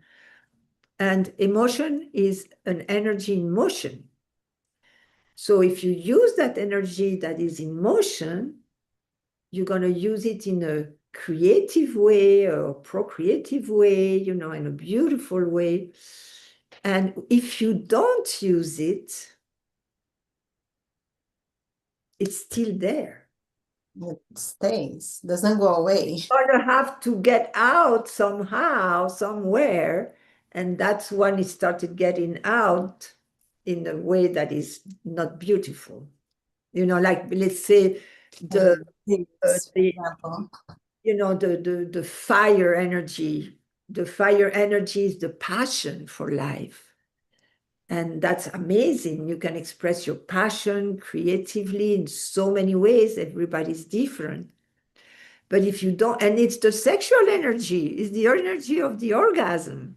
B: And emotion is an energy in motion. So if you use that energy that is in motion, you're going to use it in a creative way or procreative way, in a beautiful way. And if you don't use it, it's still there.
A: It stays, doesn't go away.
B: You're going to have to get out somehow, somewhere. And that's when it started getting out in a way that is not beautiful. Like, let's say the
A: example.
B: The fire energy. The fire energy is the passion for life. And that's amazing. You can express your passion creatively in so many ways. Everybody's different. But if you don't, and it's the sexual energy, it's the energy of the orgasm.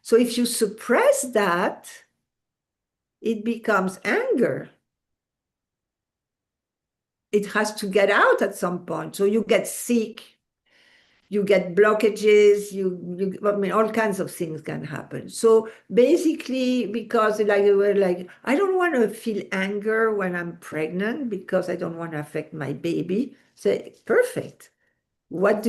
B: So if you suppress that, it becomes anger. It has to get out at some point. So you get sick, you get blockages, I mean, all kinds of things can happen. So basically, because like we're like, I don't want to feel anger when I'm pregnant because I don't want to affect my baby. Say, perfect. What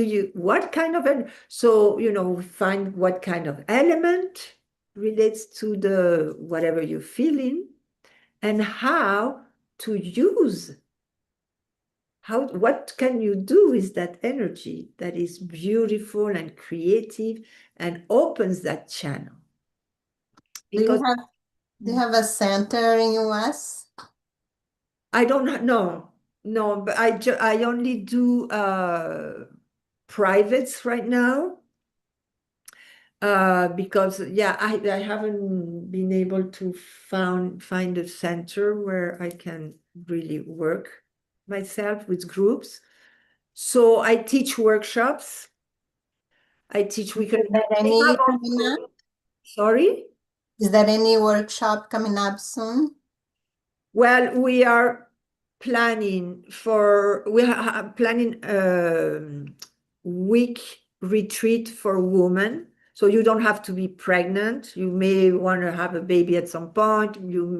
B: kind of, so, find what kind of element relates to the whatever you're feeling and how to use what can you do with that energy that is beautiful and creative and opens that channel? Because
A: do you have a center in US?
B: I don't know. No, but I only do privates right now. Because I haven't been able to find a center where I can really work myself with groups. So I teach workshops. I teach weekend.
A: Is there any coming up?
B: Sorry?
A: Is there any workshop coming up soon?
B: Well, we are planning week retreat for women. So you don't have to be pregnant. You may want to have a baby at some point. You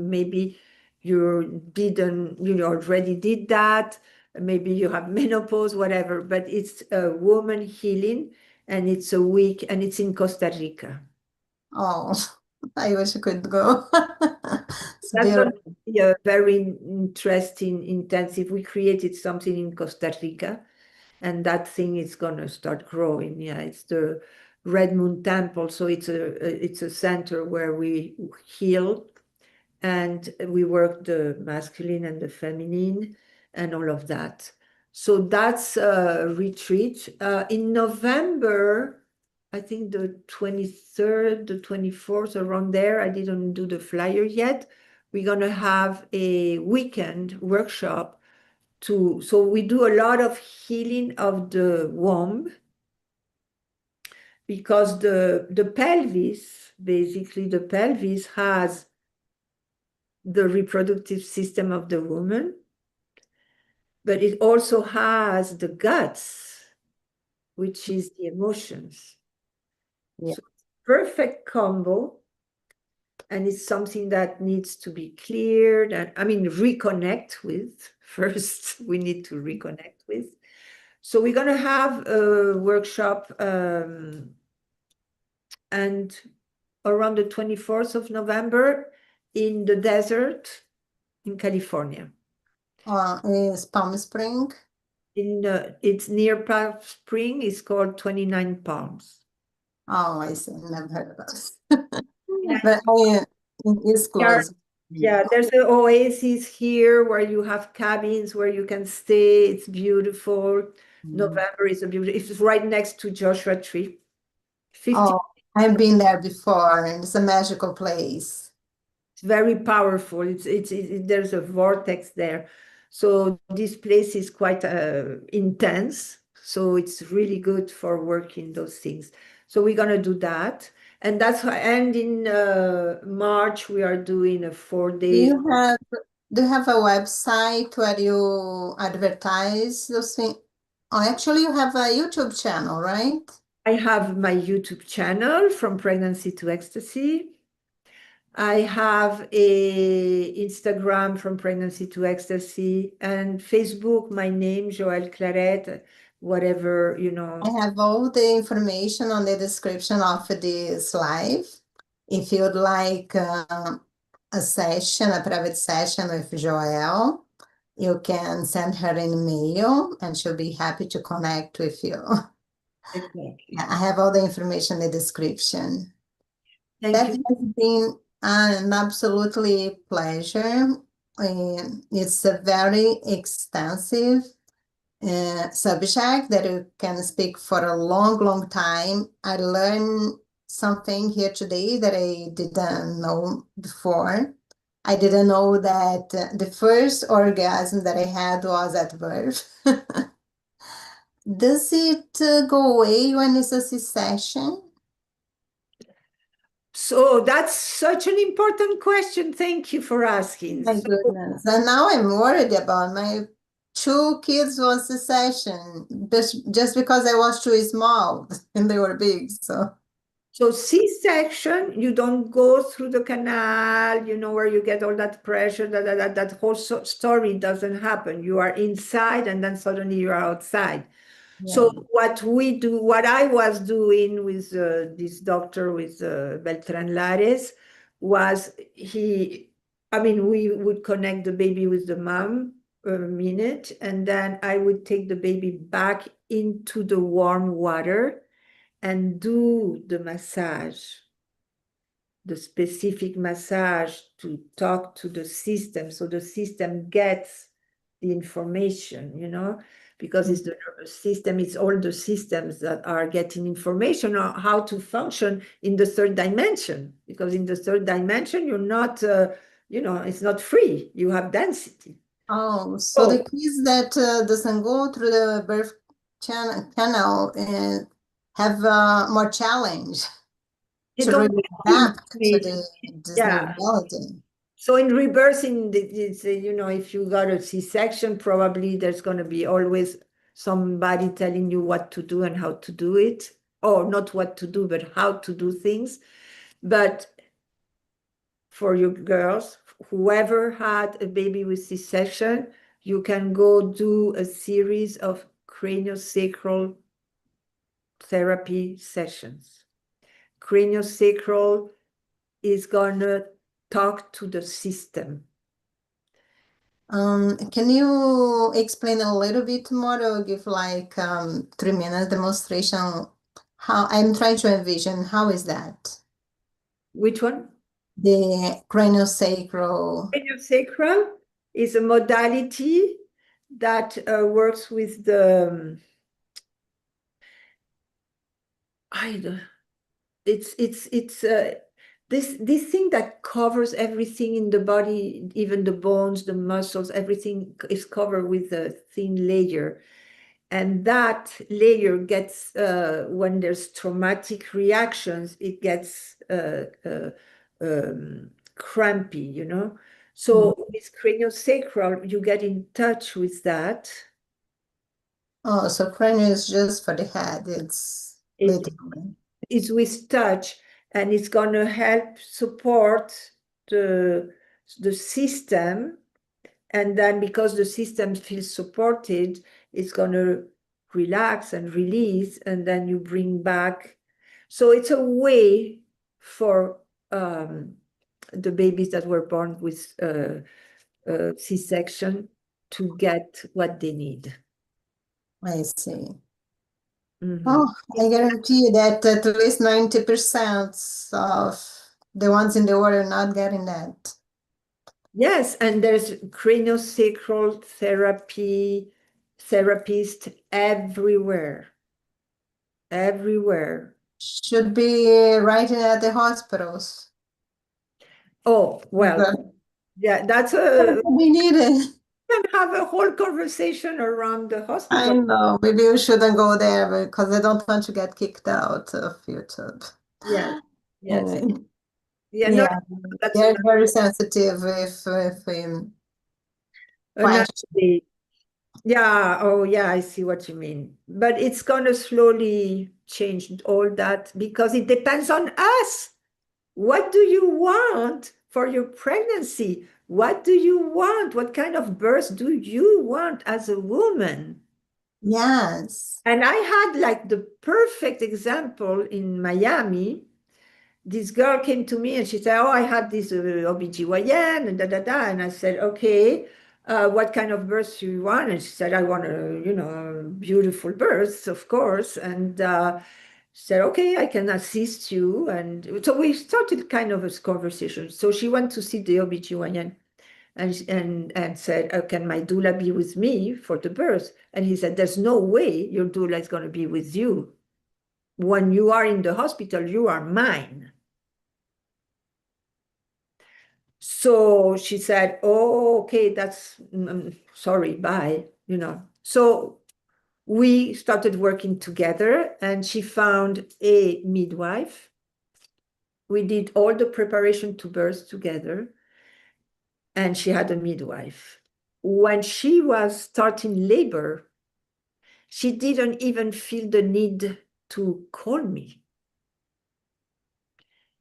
B: already did that. Maybe you have menopause, whatever, but it's a woman healing and it's a week and it's in Costa Rica.
A: Oh, I wish I could go. It's
B: That's going
A: beautiful.
B: to be a very interesting, intensive. We created something in Costa Rica, and that thing is going to start growing. Yeah, it's the Red Moon Temple. So it's a center where we heal and we work the masculine and the feminine and all of that. So that's a retreat. In November, I think the 23rd, the 24th, around there, I didn't do the flyer yet. We're going to have a weekend workshop so we do a lot of healing of the womb because the pelvis, basically the pelvis has the reproductive system of the woman, but it also has the guts, which is the emotions.
A: Yeah.
B: So perfect combo. And it's something that needs to be cleared and reconnect with. First, we need to reconnect with. So we're going to have a workshop and around the 24th of November in the desert in California.
A: Is Palm Spring?
B: It's near Palm Spring. It's called 29 Palms.
A: Oh, I see. Never heard about it. But it is close.
B: Yeah, there's an oasis here where you have cabins where you can stay. It's beautiful. November is a beautiful. It's right next to Joshua Tree. 50.
A: Oh, I've been there before, and it's a magical place.
B: It's very powerful. There's a vortex there. So this place is quite intense. So it's really good for working those things. So we're gonna do that. And and in March, we are doing a 4-day.
A: Do you have a website where you advertise those things? Oh, actually, you have a YouTube channel, right?
B: I have my YouTube channel, From Pregnancy to Ecstasy. I have a Instagram, From Pregnancy to Ecstasy, and Facebook, my name, Joelle Claret, whatever,
A: I have all the information on the description of this live. If you'd like a private session with Joelle, you can send her an email and she'll be happy to connect with you.
B: Exactly.
A: I have all the information in the description. That
B: Thank you.
A: has been an absolutely pleasure. It's a very extensive subject that you can speak for a long, long time. I learn something here today that I didn't know before. I didn't know that the first orgasm that I had was at birth. Does it go away when it's a C-section?
B: So that's such an important question. Thank you for asking.
A: My goodness. And now I'm worried about my two kids was C-section just because I was too small and they were big.
B: So C-section, you don't go through the canal, where you get all that pressure, that whole story doesn't happen. You are inside and then suddenly you're outside.
A: Yeah.
B: So what I was doing with this doctor, with Beltran Lares, was we would connect the baby with the mom a minute, and then I would take the baby back into the warm water and do the massage, the specific massage to talk to the system, so the system gets the information, because it's the nervous system, it's all the systems that are getting information on how to function in the third dimension, because in the third dimension, you're not, it's not free, you have density.
A: Oh, so the kids that doesn't go through the birth canal and have more challenge to really adapt to this new reality.
B: So in reversing, if you got a C-section, probably there's going to be always somebody telling you what to do and how to do it, or not what to do, but how to do things. But for you girls, whoever had a baby with C-section, you can go do a series of craniosacral therapy sessions. Craniosacral is going to talk to the system.
A: Can you explain a little bit more or give like 3 minute demonstration? How I'm trying to envision, how is that?
B: Which one?
A: The craniosacral.
B: Craniosacral is a modality that works with the this thing that covers everything in the body, even the bones, the muscles, everything is covered with a thin layer. And that layer gets, when there's traumatic reactions, it gets crampy, So with craniosacral, you get in touch with that.
A: Oh, so cranial is just for the head. It's literally.
B: It's with touch, and it's going to help support the system. And then because the system feels supported, it's going to relax and release, and then you bring back. So it's a way for the babies that were born with C-section to get what they need.
A: I see. Oh, I guarantee you that at least 90% of the ones in the world are not getting that.
B: Yes, and there's craniosacral therapists everywhere. Everywhere.
A: Should be right at the hospitals.
B: Oh, well, yeah, that's
A: we need it.
B: Can have a whole conversation around the hospital.
A: I know, maybe you shouldn't go there because I don't want to get kicked out of YouTube.
B: Yes, yes.
A: Yeah,
B: no,
A: they're very sensitive if
B: we yeah, oh yeah, I see what you mean. But it's going to slowly change all that because it depends on us. What do you want for your pregnancy? What do you want? What kind of birth do you want as a woman?
A: Yes.
B: And I had like the perfect example in Miami. This girl came to me and she said, oh, I had this OBGYN and da. And I said, okay, what kind of birth do you want? And she said, I want a, beautiful birth, of course. And she said, okay, I can assist you. And so we started kind of a conversation. So she went to see the OBGYN and said, oh, can my doula be with me for the birth? And he said, there's no way your doula is going to be with you. when you are in the hospital, you are mine. So she said, oh, okay, that's, sorry, bye, you know. So we started working together and she found a midwife. We did all the preparation to birth together and she had a midwife. When she was starting labor, she didn't even feel the need to call me.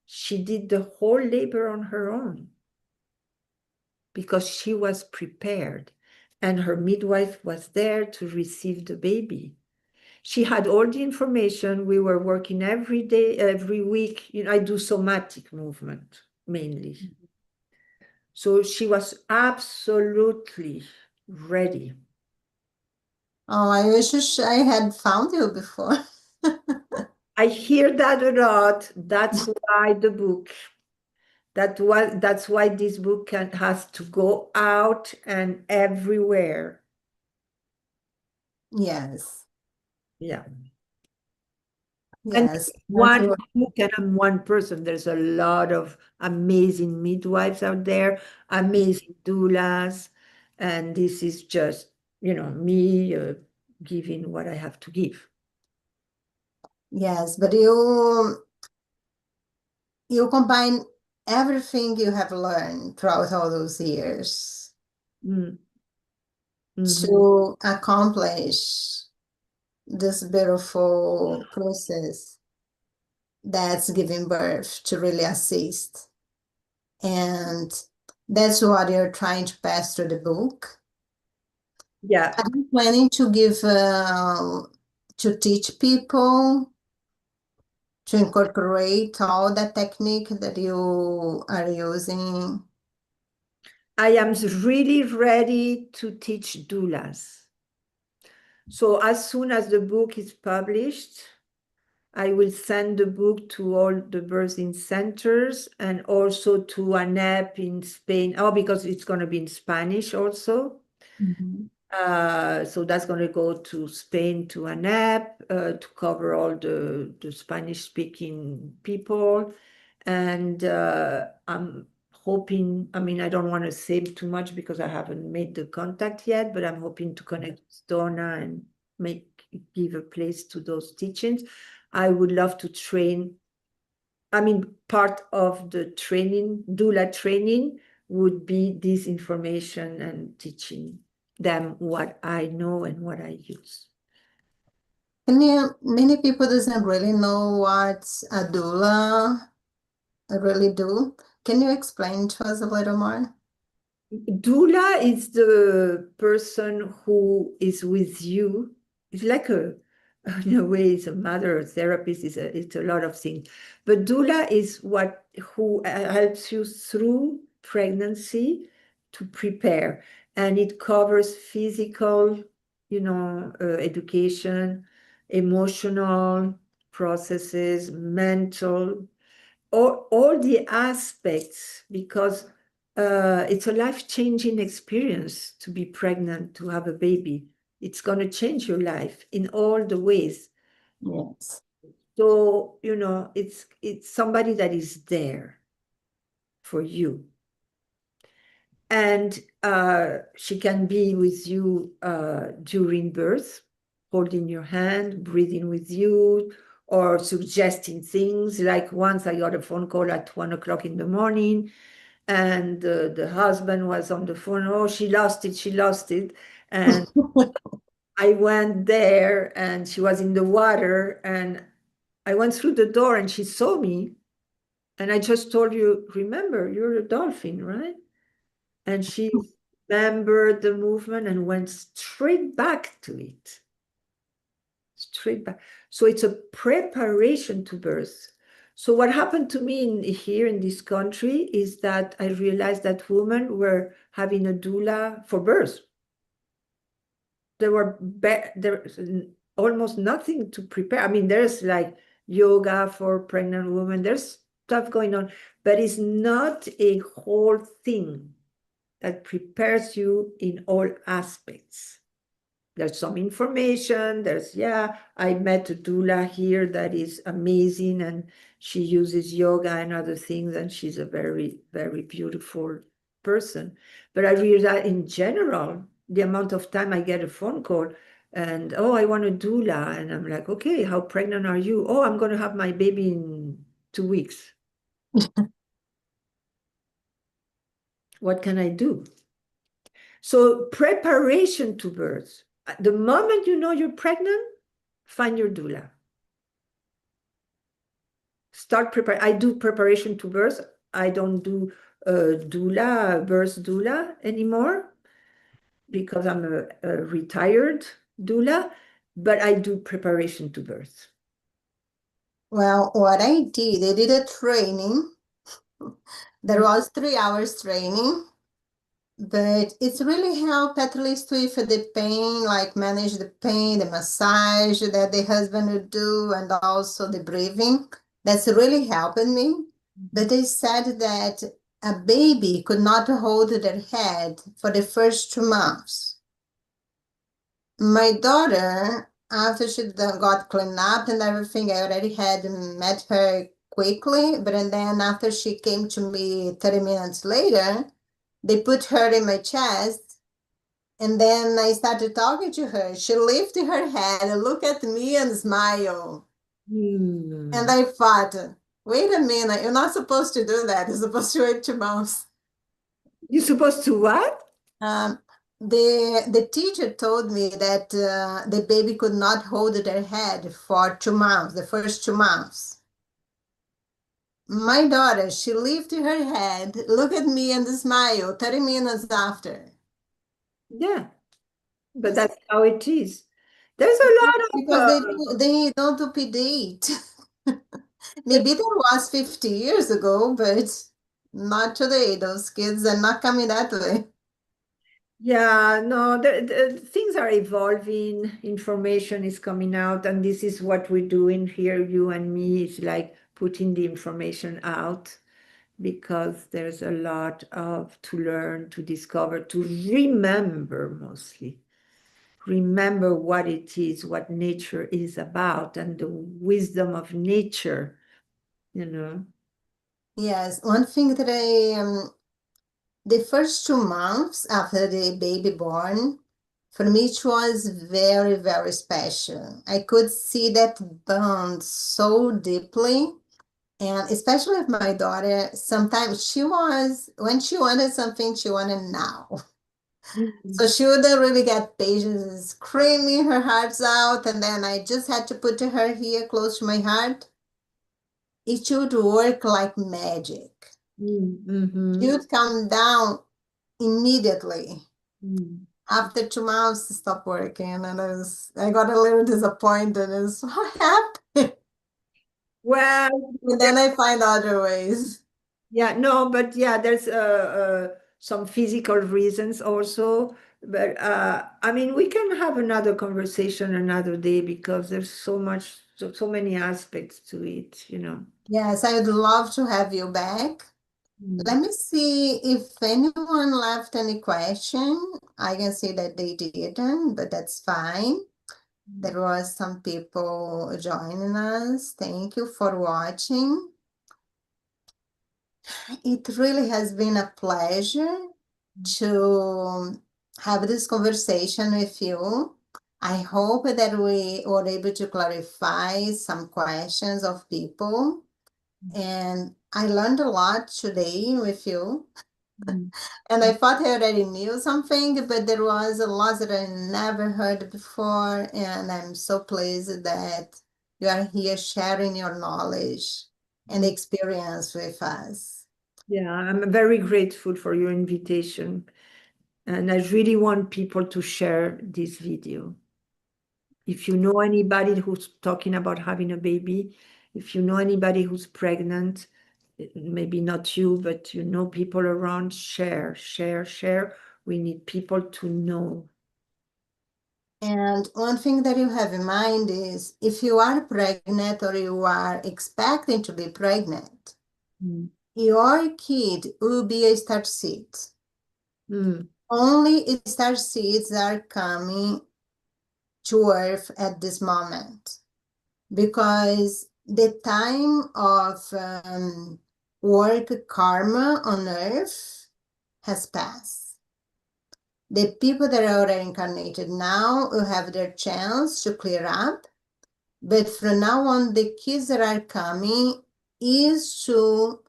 B: She did the whole labor on her own because she was prepared and her midwife was there to receive the baby. She had all the information. We were working every day, every week. You know, I do somatic movement mainly. So she was absolutely ready.
A: Oh, I wish I had found you before.
B: I hear that a lot. That's why the book. That's why this book has to go out and everywhere.
A: Yes.
B: Yeah. And
A: Yes.
B: one book and I'm one person. There's a lot of amazing midwives out there, amazing doulas, and this is just, you know, me giving what I have to give.
A: Yes, but you combine everything you have learned throughout all those years
B: Mm. Mhm.
A: to accomplish this beautiful process that's giving birth to really assist. And that's what you're trying to pass through the book.
B: Yeah,
A: Are you planning to give to teach people to incorporate all the technique that you are using?
B: I am really ready to teach doulas. So as soon as the book is published, I will send the book to all the birthing centers and also to an app in Spain. Oh, because it's going to be in Spanish also. So that's going to go to Spain to an app to cover all the Spanish-speaking people. And I'm hoping, I mean, I don't want to say too much because I haven't made the contact yet, but I'm hoping to connect with Donna and give a place to those teachings. I would love to train. I mean, part of the training, doula training, would be this information and teaching them what I know and what I use.
A: Many people doesn't really know what a doula really do. Can you explain to us a little more?
B: Doula is the person who is with you. It's like in a way, it's a mother, a therapist, it's a lot of things. But doula is who helps you through pregnancy to prepare. And it covers physical, education, emotional processes, mental, all the aspects, because it's a life-changing experience to be pregnant, to have a baby. It's going to change your life in all the ways.
A: Yes.
B: So, it's somebody that is there for you. And she can be with you during birth, holding your hand, breathing with you, or suggesting things. Like once I got a phone call at 1 o'clock in the morning, and the husband was on the phone. Oh, she lost it. And I went there and she was in the water and I went through the door and she saw me. And I just told you, remember, you're a dolphin, right? And she remembered the movement and went straight back to it. Straight back. So it's a preparation to birth. So what happened to me here in this country is that I realized that women were having a doula for birth. There's almost nothing to prepare. I mean, there's like yoga for pregnant women. There's stuff going on, but it's not a whole thing that prepares you in all aspects. There's some information. I met a doula here that is amazing, and she uses yoga and other things, and she's a very, very beautiful person. But I realize in general, the amount of time I get a phone call and, oh, I want a doula. And I'm like, okay, how pregnant are you? Oh, I'm going to have my baby in 2 weeks. What can I do? So preparation to birth. The moment you know you're pregnant, find your doula. Start prepare. I do preparation to birth. I don't do birth doula anymore because I'm a retired doula, but I do preparation to birth.
A: Well, what I did a training. There was 3 hours training, but it's really helped at least with the pain, like manage the pain, the massage that the husband would do, and also the breathing. That's really helping me. But they said that a baby could not hold their head for the first 2 months. My daughter, after she got cleaned up and everything, I already had met her quickly, but and then after she came to me 30 minutes later, they put her in my chest, and then I started talking to her. She lifted her head and looked at me and smiled. And I thought, wait a minute, you're not supposed to do that. You're supposed to wait 2 months.
B: You're supposed to what?
A: The teacher told me that the baby could not hold their head for 2 months, the first 2 months. My daughter, she lifted her head, looked at me and smiled 30 minutes after.
B: Yeah, but that's how it is. There's a lot
A: Because they don't do pedate. Maybe that was 50 years ago, but not today. Those kids are not coming that way.
B: Yeah, no, things are evolving, information is coming out, and this is what we're doing here, you and me, is like putting the information out because there's a lot of to learn, to discover, to remember mostly. Remember what it is, what nature is about, and the wisdom of nature, you know.
A: Yes, one thing that the first 2 months after the baby born, for me, it was very, very special. I could see that bond so deeply. And especially with my daughter, sometimes when she wanted something, she wanted now. So she wouldn't really get patience, screaming her hearts out. And then I just had to put her here close to my heart. It should work like magic.
B: Mm-hmm.
A: She would come down immediately. After 2 months, it stopped working, and I got a little disappointed. It's what happened?
B: Well,
A: And then I find other ways.
B: yeah, no, but yeah, there's some physical reasons also. But I mean, we can have another conversation another day because there's so many aspects to it, you know.
A: Yes, I would love to have you back. Let me see if anyone left any question. I can see that they didn't, but that's fine. There was some people joining us. Thank you for watching. It really has been a pleasure to have this conversation with you. I hope that we were able to clarify some questions of people. And I learned a lot today with you. And I thought I already knew something, but there was a lot that I never heard before. And I'm so pleased that you are here sharing your knowledge and experience with us.
B: Yeah, I'm very grateful for your invitation. And I really want people to share this video. If you know anybody who's talking about having a baby, if you know anybody who's pregnant, maybe not you, but you know people around, share, share, share. We need people to know.
A: And one thing that you have in mind is if you are pregnant or you are expecting to be pregnant, your kid will be a star seed. Only star seeds are coming to Earth at this moment, because the time of work karma on Earth has passed. The people that are already incarnated now will have their chance to clear up, but from now on, the kids that are coming is to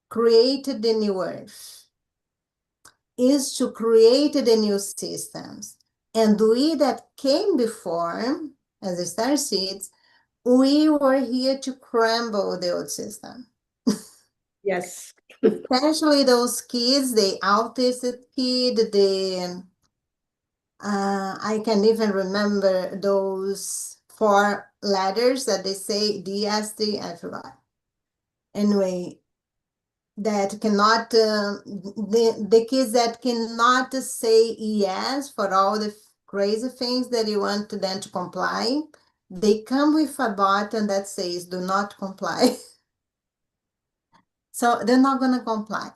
A: create the new Earth, is to create the new systems. And we that came before, as the star seeds, we were here to crumble the old system.
B: Yes.
A: Especially those kids, the autistic kid, the I can even remember those 4 letters that they say DSD, I forgot. Anyway, that cannot the kids that cannot say yes for all the crazy things that you want them to comply, they come with a button that says do not comply. So they're not going to comply.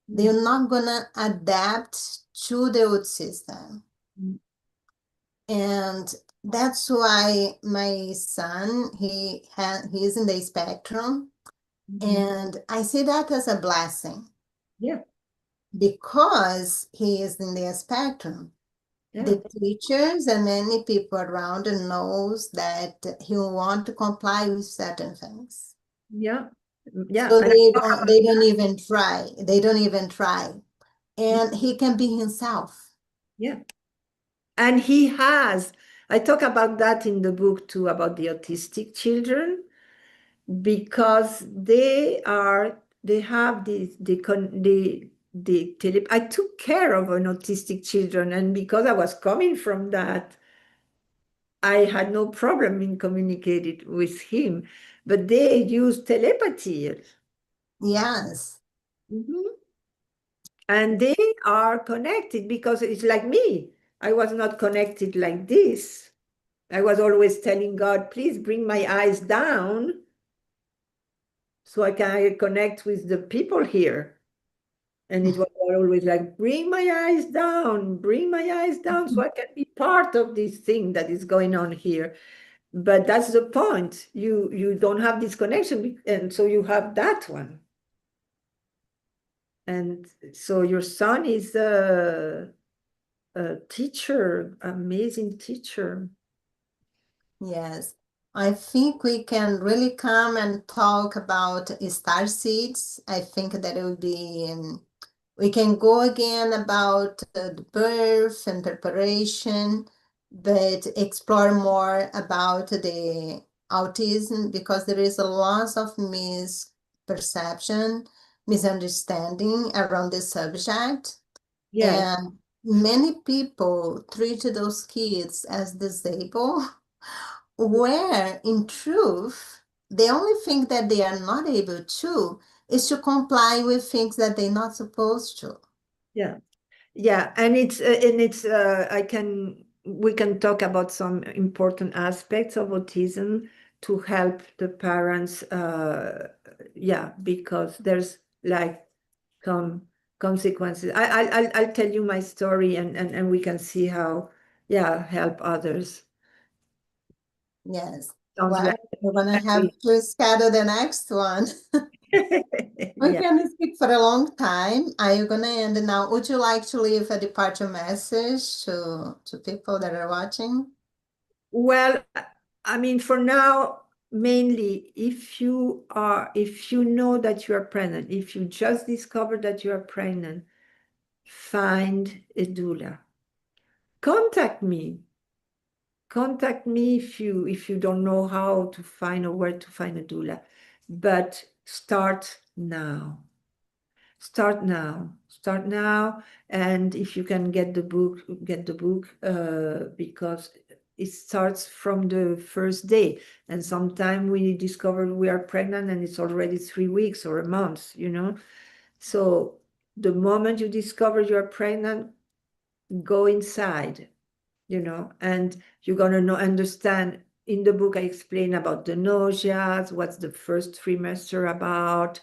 A: They're not going to adapt to the old system. And that's why my son, he's in the spectrum. And I see that as a blessing.
B: Yeah.
A: Because he is in the spectrum.
B: Yeah.
A: The teachers and many people around knows that he will want to comply with certain things.
B: Yeah. Yeah.
A: So they don't even try. They don't even try. And he can be himself.
B: Yeah. And he has, I talk about that in the book too, about the autistic children, because they have I took care of an autistic children, and because I was coming from that, I had no problem in communicating with him, but they use telepathy.
A: Yes.
B: And they are connected because it's like me. I was not connected like this. I was always telling God, please bring my eyes down so I can connect with the people here. And it was always like, bring my eyes down so I can be part of this thing that is going on here. But that's the point. You don't have this connection, and so you have that one. And so your son is a teacher, amazing teacher.
A: Yes. I think we can really come and talk about star seeds. I think that it would be we can go again about the birth and preparation, but explore more about the autism, because there is a lot of misperception, misunderstanding around this subject.
B: Yes.
A: And many people treat those kids as disabled, where in truth, the only thing that they are not able to is to comply with things that they're not supposed to.
B: Yeah. Yeah, and we can talk about some important aspects of autism to help the parents. Yeah, because there's like some consequences. I'll tell you my story, and we can see how, yeah, help others.
A: Yes.
B: Sounds
A: Well,
B: like
A: we're gonna have to schedule the next one. We
B: yeah.
A: can speak for a long time. Are you gonna end now? Would you like to leave a departure message to people that are watching?
B: Well, I mean, for now, mainly if you know that you are pregnant, if you just discovered that you are pregnant, find a doula. Contact me. Contact me if you don't know how to find or where to find a doula. But start now. Start now. Start now. And if you can get the book, because it starts from the first day. And sometimes we discover we are pregnant and it's already 3 weeks or a month, So the moment you discover you're pregnant, go inside, and you're going to understand. In the book, I explain about the nauseas, what's the first trimester about,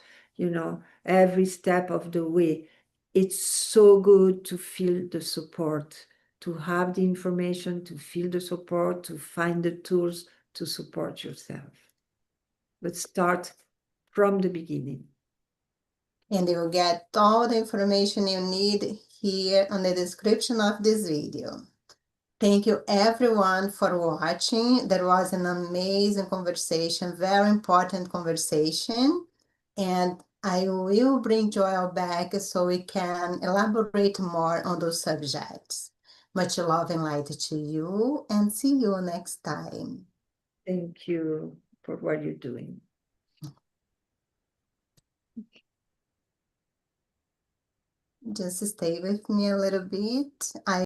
B: every step of the way. It's so good to feel the support to have the information, to feel the support, to find the tools to support yourself. But start from the beginning.
A: And you will get all the information you need here on the description of this video. Thank you everyone for watching. That was an amazing conversation, very important conversation. And I will bring Joelle back so we can elaborate more on those subjects. Much love and light to you, and see you next time.
B: Thank you for what you're doing.
A: Just stay with me a little bit.